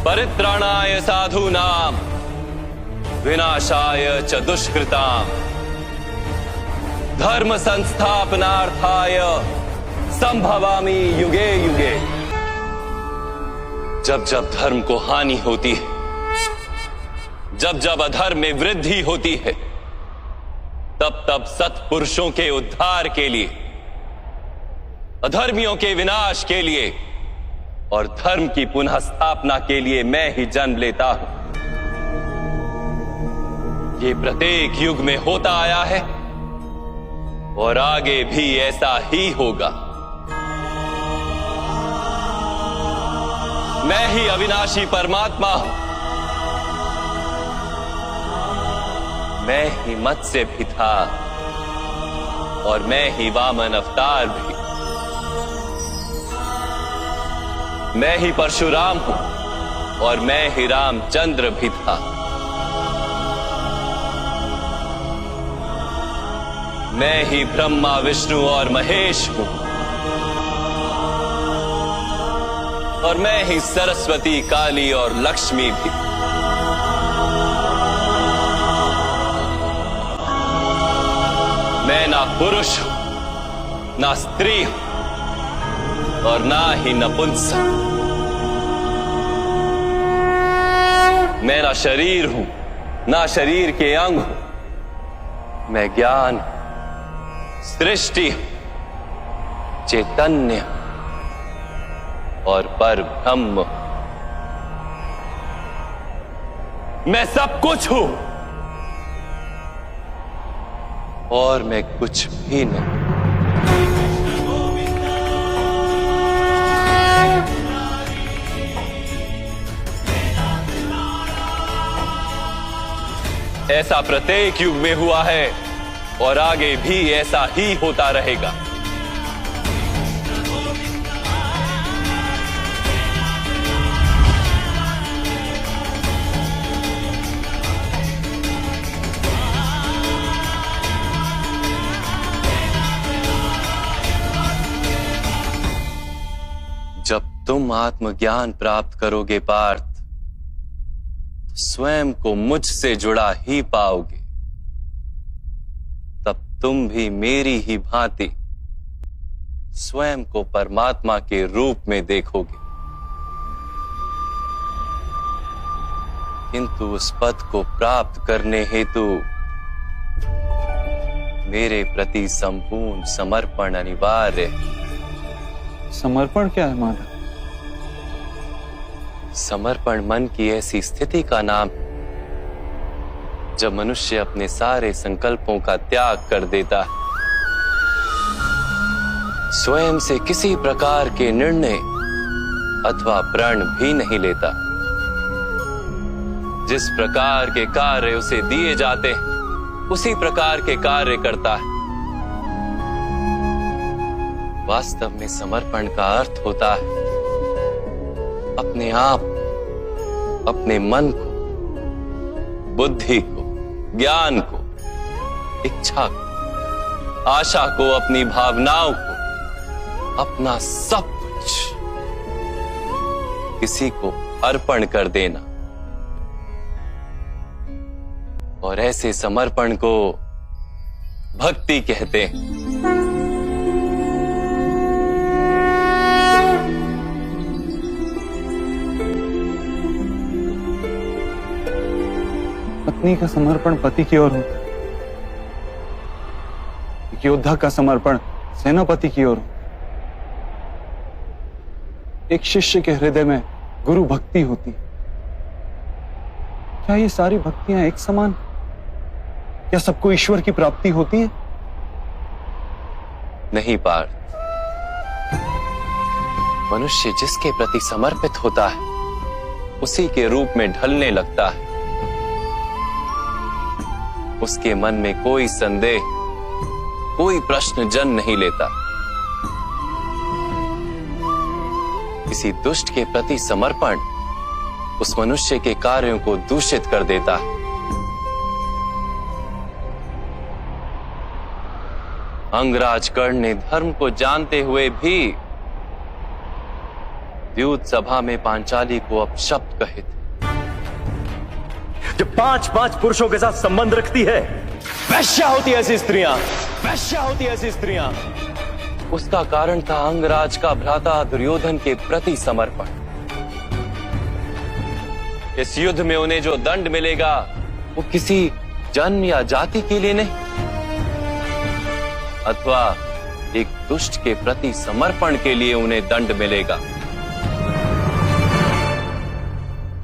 परित्राणाय साधूनां विनाशाय च दुष्कृतां धर्म संस्थापनार्थाय संभवामि युगे युगे। जब जब धर्म को हानि होती है, जब जब अधर्म में वृद्धि होती है, तब तब सत्पुरुषों के उद्धार के लिए, अधर्मियों के विनाश के लिए और धर्म की पुनः स्थापना के लिए मैं ही जन्म लेता हूं। ये प्रत्येक युग में होता आया है और आगे भी ऐसा ही होगा। मैं ही अविनाशी परमात्मा हूं। मैं ही मत्स्य भी था और मैं ही वामन अवतार भी। मैं ही परशुराम हूं और मैं ही रामचंद्र भी था। मैं ही ब्रह्मा विष्णु और महेश हूं और मैं ही सरस्वती काली और लक्ष्मी भी। मैं ना पुरुष हूं, ना स्त्री हूं और ना ही नपुंसक। मैं ना शरीर हूं, ना शरीर के अंग हूं। मैं ज्ञान, सृष्टि, चैतन्य और पर ब्रह्म। मैं सब कुछ हूं और मैं कुछ भी नहीं। ऐसा प्रत्येक युग में हुआ है और आगे भी ऐसा ही होता रहेगा। जब तुम आत्मज्ञान प्राप्त करोगे पार्थ, स्वयं को मुझसे जुड़ा ही पाओगे। तब तुम भी मेरी ही भांति स्वयं को परमात्मा के रूप में देखोगे। किंतु उस पद को प्राप्त करने हेतु मेरे प्रति संपूर्ण समर्पण अनिवार्य है। समर्पण क्या है माधव? समर्पण मन की ऐसी स्थिति का नाम जब मनुष्य अपने सारे संकल्पों का त्याग कर देता है, स्वयं से किसी प्रकार के निर्णय अथवा प्रण भी नहीं लेता। जिस प्रकार के कार्य उसे दिए जाते हैं उसी प्रकार के कार्य करता है। वास्तव में समर्पण का अर्थ होता है अपने आप, अपने मन को, बुद्धि को, ज्ञान को, इच्छा को, आशा को, अपनी भावनाओं को, अपना सब कुछ किसी को अर्पण कर देना। और ऐसे समर्पण को भक्ति कहते हैं। पत्नी का समर्पण पति की ओर होता है, एक योद्धा का समर्पण सेनापति की ओर होता है। एक शिष्य के हृदय में गुरु भक्ति होती है। क्या ये सारी भक्तियां एक समान? क्या सबको ईश्वर की प्राप्ति होती है? नहीं पार्थ, मनुष्य जिसके प्रति समर्पित होता है उसी के रूप में ढलने लगता है। उसके मन में कोई संदेह, कोई प्रश्न जन्म नहीं लेता। किसी दुष्ट के प्रति समर्पण उस मनुष्य के कार्यों को दूषित कर देता है। अंगराज कर्ण ने धर्म को जानते हुए भी द्यूत सभा में पांचाली को अपशब्द कहे थे। जो 5-5 पुरुषों के साथ संबंध रखती है, वैश्या होती ऐसी स्त्रियां, वैश्या होती ऐसी स्त्रियां। उसका कारण था अंगराज का भ्राता दुर्योधन के प्रति समर्पण। इस युद्ध में उन्हें जो दंड मिलेगा वो किसी जन्म या जाति के लिए नहीं, अथवा एक दुष्ट के प्रति समर्पण के लिए उन्हें दंड मिलेगा।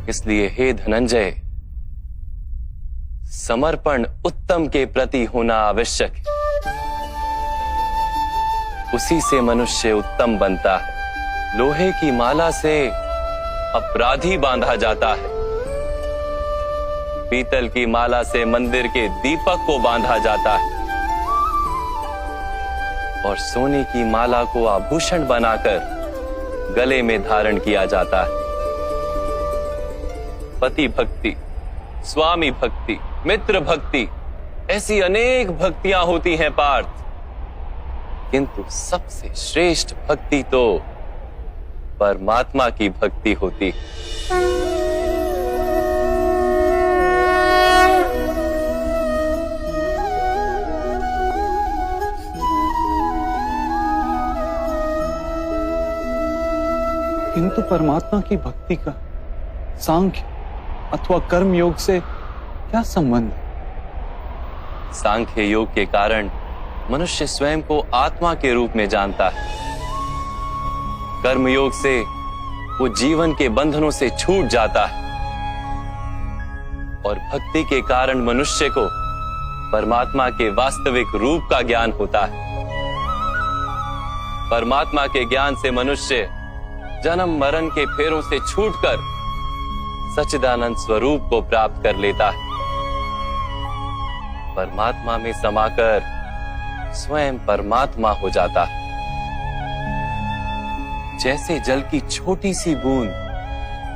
इसलिए हे धनंजय, समर्पण उत्तम के प्रति होना आवश्यक है। उसी से मनुष्य उत्तम बनता है। लोहे की माला से अपराधी बांधा जाता है, पीतल की माला से मंदिर के दीपक को बांधा जाता है, और सोने की माला को आभूषण बनाकर गले में धारण किया जाता है। पति भक्ति, स्वामी भक्ति, मित्र भक्ति, ऐसी अनेक भक्तियां होती हैं पार्थ, किंतु सबसे श्रेष्ठ भक्ति तो परमात्मा की भक्ति होती है। किंतु परमात्मा की भक्ति का सांख्य अथवा कर्म योग से क्या संबंध है? सांख्य योग के कारण मनुष्य स्वयं को आत्मा के रूप में जानता है। कर्म योग से वो जीवन के बंधनों से छूट जाता है, और भक्ति के कारण मनुष्य को परमात्मा के वास्तविक रूप का ज्ञान होता है। परमात्मा के ज्ञान से मनुष्य जन्म मरण के फेरों से छूटकर सच्चिदानंद स्वरूप को प्राप्त कर लेता है। परमात्मा में समाकर स्वयं परमात्मा हो जाता है। जैसे जल की छोटी सी बूंद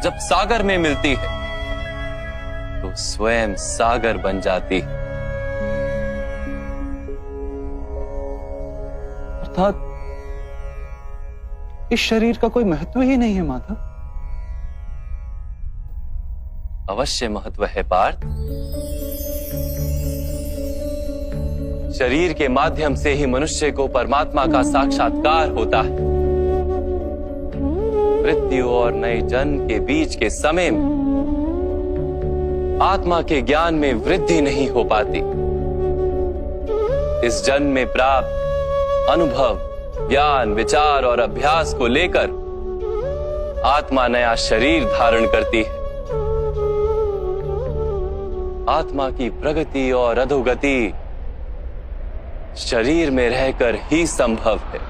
जब सागर में मिलती है तो स्वयं सागर बन जाती है। अर्थात इस शरीर का कोई महत्व ही नहीं है माधव। अवश्य महत्व है पार्थ। शरीर के माध्यम से ही मनुष्य को परमात्मा का साक्षात्कार होता है। मृत्यु और नए जन्म के बीच के समय में आत्मा के ज्ञान में वृद्धि नहीं हो पाती। इस जन्म में प्राप्त अनुभव, ज्ञान, विचार और अभ्यास को लेकर आत्मा नया शरीर धारण करती है। आत्मा की प्रगति और अधोगति शरीर में रहकर ही संभव है।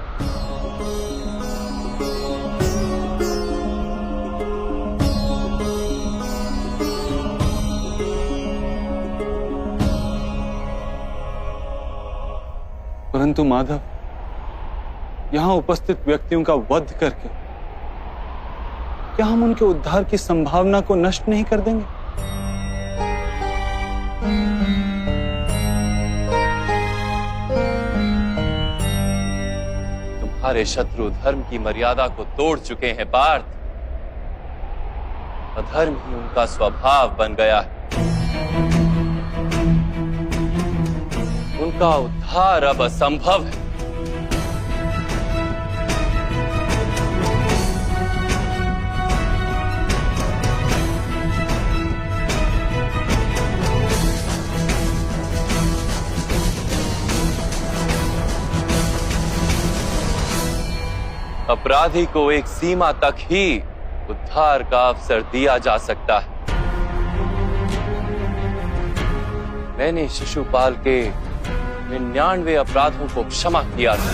परंतु माधव, यहां उपस्थित व्यक्तियों का वध करके क्या हम उनके उद्धार की संभावना को नष्ट नहीं कर देंगे? तुम्हारे शत्रु धर्म की मर्यादा को तोड़ चुके हैं पार्थ। अधर्म ही उनका स्वभाव बन गया है। उनका उद्धार अब असंभव है। अपराधी को एक सीमा तक ही उद्धार का अवसर दिया जा सकता है। मैंने शिशुपाल के 99 अपराधों को क्षमा किया था,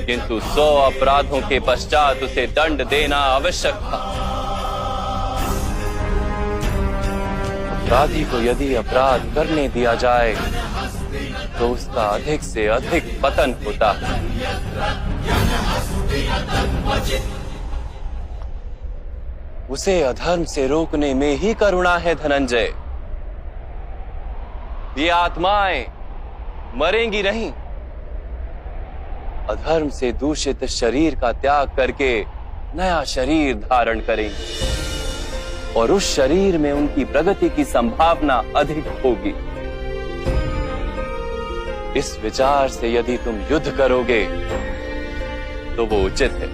किंतु 100 अपराधों के पश्चात उसे दंड देना आवश्यक था। अपराधी को यदि अपराध करने दिया जाए तो उसका अधिक से अधिक पतन होता है। उसे अधर्म से रोकने में ही करुणा है धनंजय। ये आत्माएं मरेंगी नहीं, अधर्म से दूषित शरीर का त्याग करके नया शरीर धारण करेंगी और उस शरीर में उनकी प्रगति की संभावना अधिक होगी। इस विचार से यदि तुम युद्ध करोगे तो वो उचित है।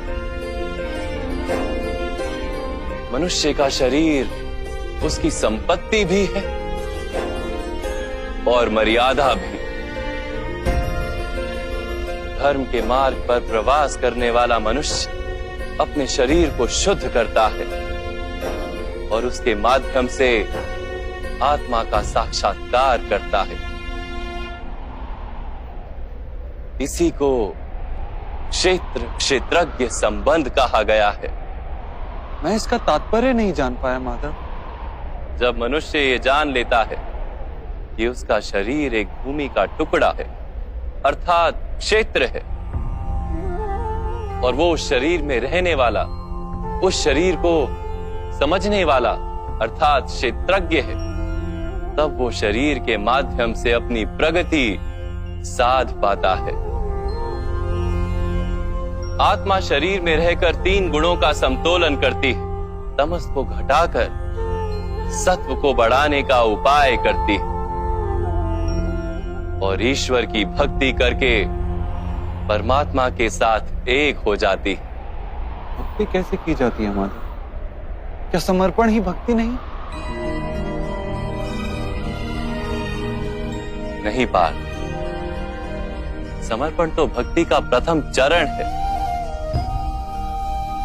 मनुष्य का शरीर उसकी संपत्ति भी है और मर्यादा भी। धर्म के मार्ग पर प्रवास करने वाला मनुष्य अपने शरीर को शुद्ध करता है और उसके माध्यम से आत्मा का साक्षात्कार करता है। इसी को क्षेत्र क्षेत्रज्ञ संबंध कहा गया है। मैं इसका तात्पर्य नहीं जान पाया माधव। जब मनुष्य ये जान लेता है कि उसका शरीर एक भूमि का टुकड़ा है अर्थात क्षेत्र है और वो उस शरीर में रहने वाला, उस शरीर को समझने वाला अर्थात क्षेत्रज्ञ है, तब वो शरीर के माध्यम से अपनी प्रगति साध पाता है। आत्मा शरीर में रहकर 3 गुणों का समतोलन करती है, तमस को घटाकर सत्व को बढ़ाने का उपाय करती है और ईश्वर की भक्ति करके परमात्मा के साथ एक हो जाती है। भक्ति कैसे की जाती है माधव? क्या समर्पण ही भक्ति नहीं? नहीं पार्थ, समर्पण तो भक्ति का प्रथम चरण है।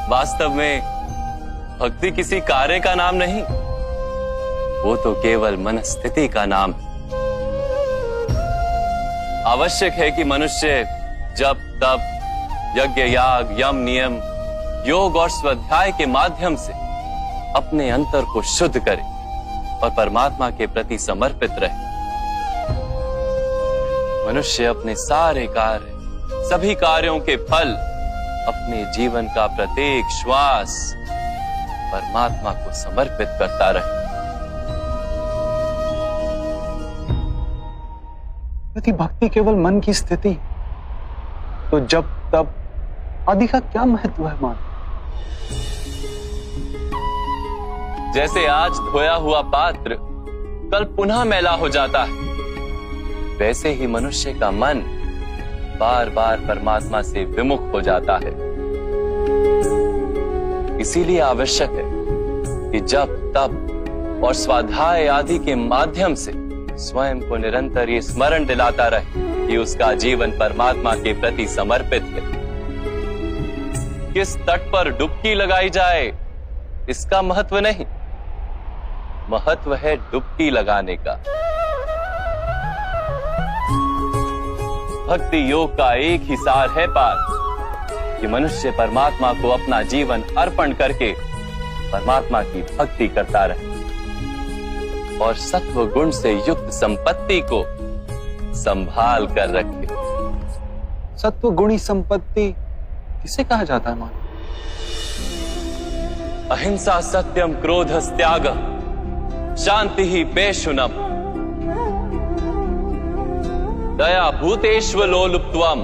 वास्तव में भक्ति किसी कार्य का नाम नहीं, वो तो केवल मनस्थिति का नाम है। आवश्यक है कि मनुष्य जब तब यज्ञ याग यम नियम योग और स्वाध्याय के माध्यम से अपने अंतर को शुद्ध करे और परमात्मा के प्रति समर्पित रहे। मनुष्य अपने सारे कार्य, सभी कार्यों के फल, अपने जीवन का प्रत्येक श्वास परमात्मा को समर्पित करता रहे। यदि भक्ति केवल मन की स्थिति तो जब तब आदि का क्या महत्व है मान? जैसे आज धोया हुआ पात्र कल पुनः मैला हो जाता है, वैसे ही मनुष्य का मन बार बार परमात्मा से विमुख हो जाता है। इसीलिए आवश्यक है कि जब तब और स्वाध्याय आदि के माध्यम से स्वयं को निरंतर ये स्मरण दिलाता रहे कि उसका जीवन परमात्मा के प्रति समर्पित है। किस तट पर डुबकी लगाई जाए इसका महत्व नहीं, महत्व है डुबकी लगाने का। भक्ति योग का एक ही सार है पार्थ कि मनुष्य परमात्मा को अपना जीवन अर्पण करके परमात्मा की भक्ति करता रहे और सत्व गुण से युक्त संपत्ति को संभाल कर रखे। सत्व गुणी संपत्ति किसे कहा जाता है मान? अहिंसा सत्यम क्रोध त्याग शांति ही पेशुनम दया भूतेष्व लोलुप्त्वम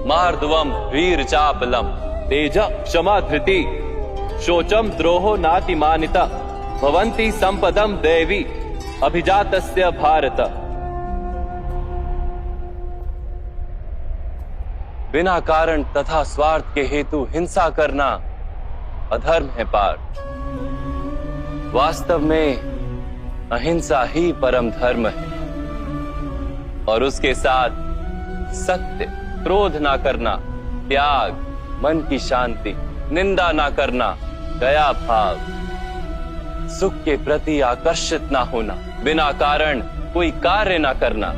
मार्दवम वीर चापलम तेज क्षमा धृति शोचम द्रोहो नातिमानिता भवन्ति संपदम देवी अभिजातस्य भारत। बिना कारण तथा स्वार्थ के हेतु हिंसा करना अधर्म है पार्थ। वास्तव में अहिंसा ही परम धर्म है और उसके साथ सत्य, क्रोध ना करना, त्याग, मन की शांति, निंदा ना करना, दया भाव, सुख के प्रति आकर्षित ना होना, बिना कारण कोई कार्य ना करना,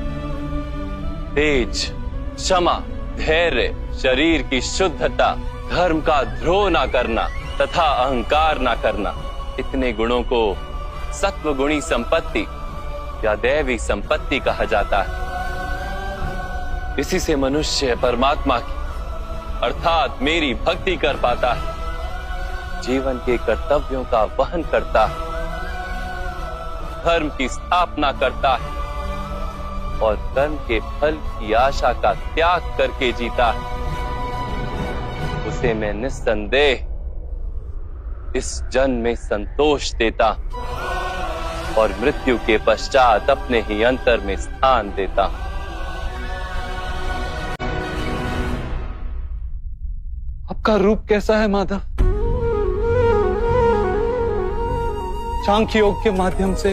तेज, क्षमा, धैर्य, शरीर की शुद्धता, धर्म का द्रोह ना करना तथा अहंकार ना करना, इतने गुणों को सत्व गुणी संपत्ति या दैवी संपत्ति कहा जाता है। इसी से मनुष्य परमात्मा की अर्थात मेरी भक्ति कर पाता है जीवन के कर्तव्यों का वहन करता है, धर्म की स्थापना करता है और कर्म के फल की आशा का त्याग करके जीता है, उसे मैं निस्संदेह इस जन्म में संतोष देता और मृत्यु के पश्चात अपने ही अंतर में स्थान देता। आपका रूप कैसा है माधव? सांख्य योग के माध्यम से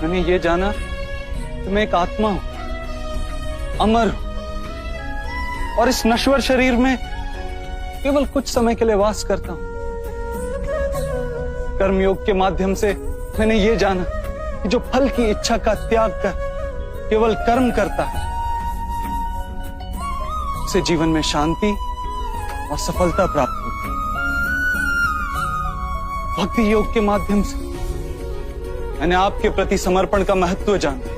मैंने ये जाना कि मैं एक आत्मा हूं, अमर हूं और इस नश्वर शरीर में केवल कुछ समय के लिए वास करता हूं। कर्मयोग के माध्यम से मैंने ये जाना कि जो फल की इच्छा का त्याग कर केवल कर्म करता है, उसे जीवन में शांति और सफलता प्राप्त होती है। भक्ति योग के माध्यम से मैंने आपके प्रति समर्पण का महत्व जाना।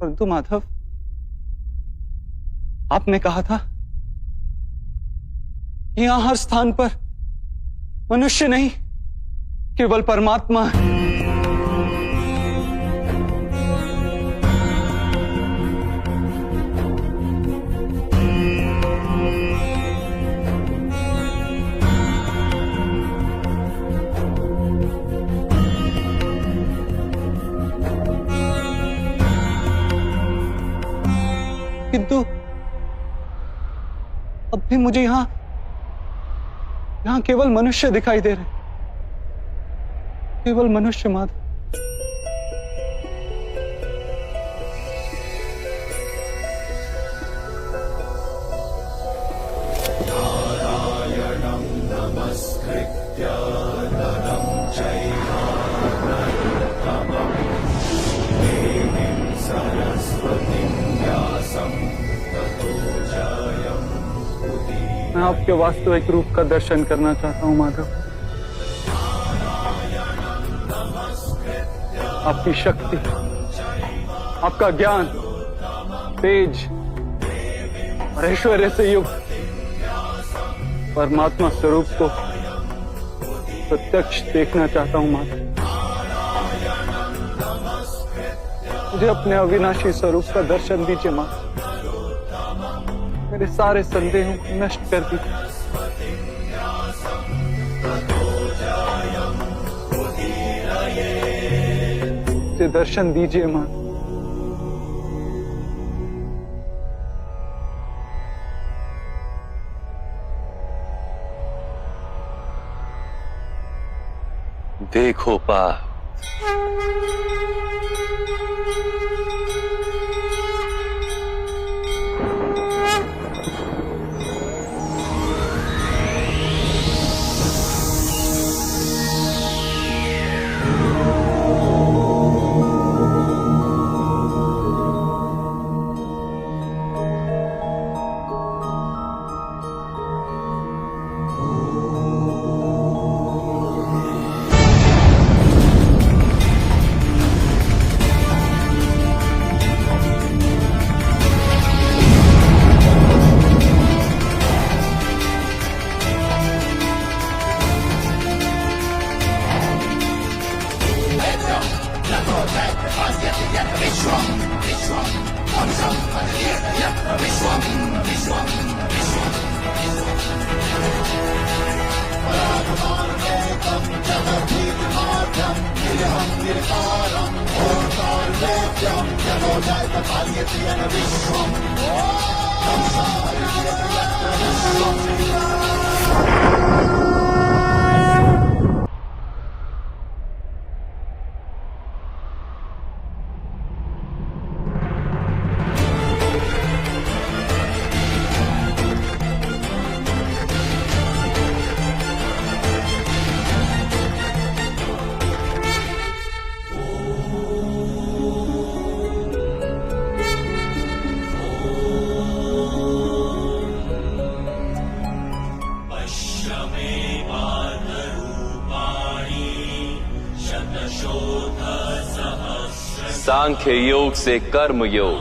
परंतु माधव, आपने कहा था कि यहां हर स्थान पर मनुष्य नहीं, केवल परमात्मा है। किंतु अब भी मुझे यहां केवल मनुष्य दिखाई दे रहे, केवल मनुष्य माधव। नारायणं नमस्कृत्य नरं चैव नरोत्तमं देवीं सरस्वतीं व्यासं ततो जयमुदीरये। मैं आपके वास्तविक रूप का दर्शन करना चाहता हूं माधव। आपकी शक्ति, आपका ज्ञान, तेज और ऐश्वर्य से युक्त परमात्मा स्वरूप को प्रत्यक्ष देखना चाहता हूं माधव। मुझे अपने अविनाशी स्वरूप का दर्शन दीजिए माधव। मेरे सारे संदेहों को नष्ट कर दीजिए। मुझे दर्शन दीजिए मां। देखो पार्थ, सांख्य योग से कर्म योग,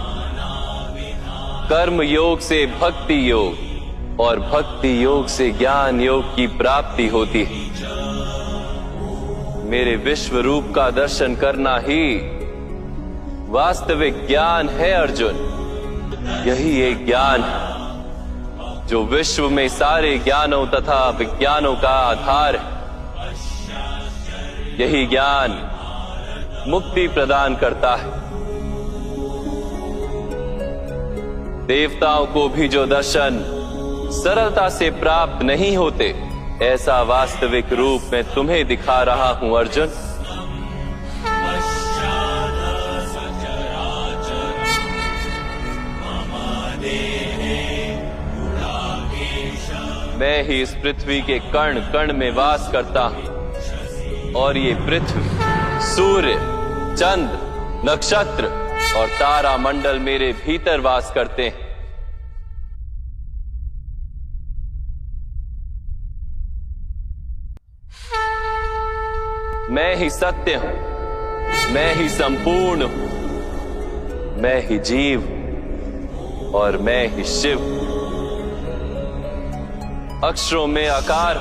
कर्म योग से भक्ति योग और भक्ति योग से ज्ञान योग की प्राप्ति होती है। मेरे विश्व रूप का दर्शन करना ही वास्तविक ज्ञान है अर्जुन। यही एक ज्ञान है जो विश्व में सारे ज्ञानों तथा विज्ञानों का आधार है। यही ज्ञान मुक्ति प्रदान करता है। देवताओं को भी जो दर्शन सरलता से प्राप्त नहीं होते, ऐसा वास्तविक रूप में तुम्हें दिखा रहा हूं अर्जुन। मैं ही इस पृथ्वी के कण कण में वास करता हूं और ये पृथ्वी, सूर्य, चंद्र, नक्षत्र और तारा मंडल मेरे भीतर वास करते हैं। मैं ही सत्य हूं, मैं ही संपूर्ण हूं, मैं ही जीव और मैं ही शिव। अक्षरों में आकार,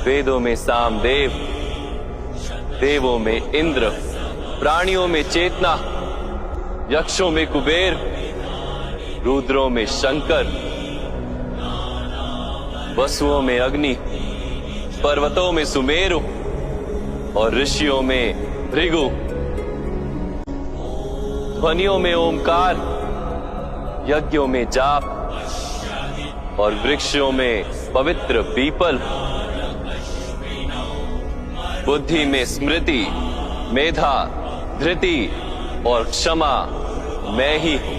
वेदों में सामदेव, देवों में इंद्र, प्राणियों में चेतना, यक्षों में कुबेर, रुद्रों में शंकर, वसुओं में अग्नि, पर्वतों में सुमेरु और ऋषियों में भृगु, ध्वनियों में ओमकार, यज्ञों में जाप और वृक्षों में पवित्र पीपल, बुद्धि में स्मृति, मेधा, धृति और क्षमा मैं ही हूं।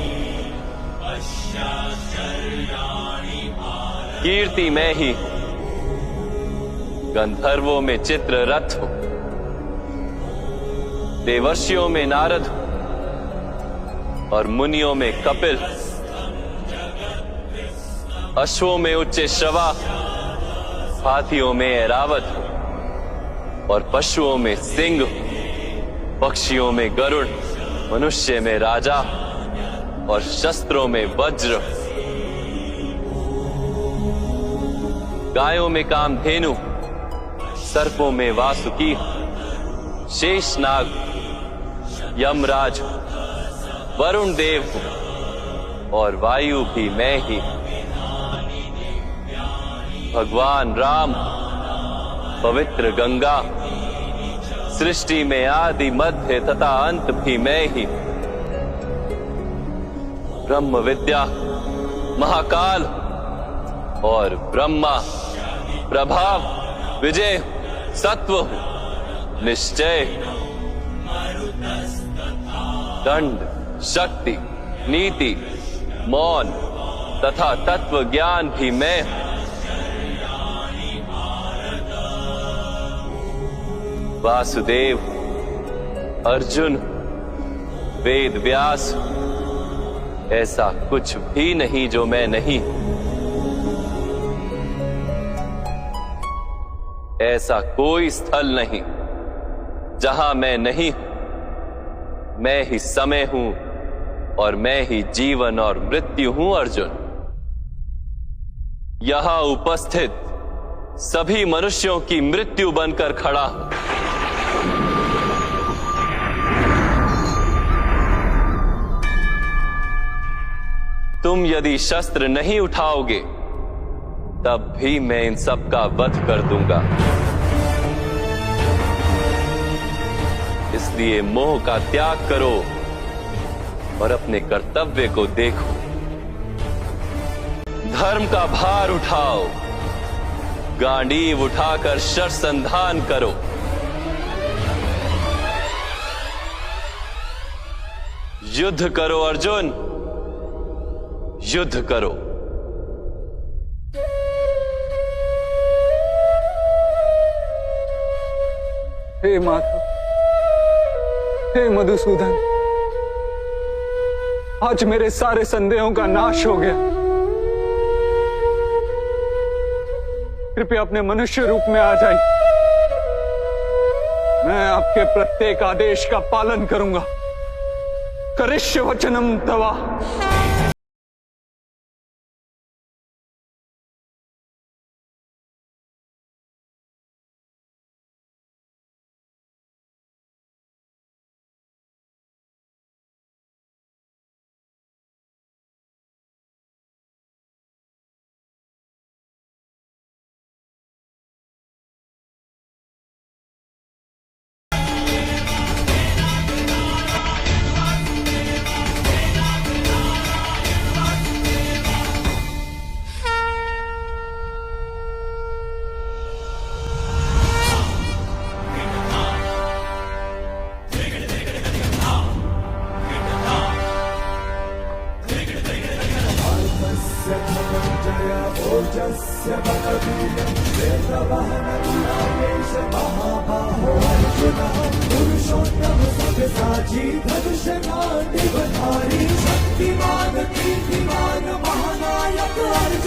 कीर्ति मैं ही हूं। गंधर्वों में चित्ररथ हूं, देवर्षियों में नारद हूं और मुनियों में कपिल, अश्वों में उच्च श्रवा, हाथियों में ऐरावत और पशुओं में सिंह, पक्षियों में गरुड़, मनुष्य में राजा और शस्त्रों में वज्र, गायों में कामधेनु, सर्पों में वासुकी, शेषनाग, यमराज, वरुण देव और वायु भी मैं ही। भगवान राम, पवित्र गंगा, सृष्टि में आदि मध्य तथा अंत भी मैं ही। ब्रह्म विद्या, महाकाल और ब्रह्मा, प्रभाव, विजय, सत्व, निश्चय, दंड, शक्ति, नीति, मौन तथा तत्व ज्ञान भी मैं हूं। वासुदेव, अर्जुन, वेद व्यास, ऐसा कुछ भी नहीं जो मैं नहीं। ऐसा कोई स्थल नहीं जहां मैं नहीं हूं। मैं ही समय हूं और मैं ही जीवन और मृत्यु हूं अर्जुन। यहां उपस्थित सभी मनुष्यों की मृत्यु बनकर खड़ा हूं। तुम यदि शस्त्र नहीं उठाओगे तब भी मैं इन सब का वध कर दूंगा। इसलिए मोह का त्याग करो और अपने कर्तव्य को देखो। धर्म का भार उठाओ, गांडीव उठाकर शरसंधान करो। युद्ध करो अर्जुन, युद्ध करो। हे माधव, हे मधुसूदन, आज मेरे सारे संदेहों का नाश हो गया। कृपया अपने मनुष्य रूप में आ जाइए। मैं आपके प्रत्येक आदेश का पालन करूंगा। करिष्य वचनम तवा। ओजस्य बलवीर्यं वेदवहनगुणाकेश महाबाहो अर्जुनः पुरुषोत्तम सव्यसाची धनुषकाण्डिवधारी शक्तिमान कीर्तिमान महानायक अर्जुन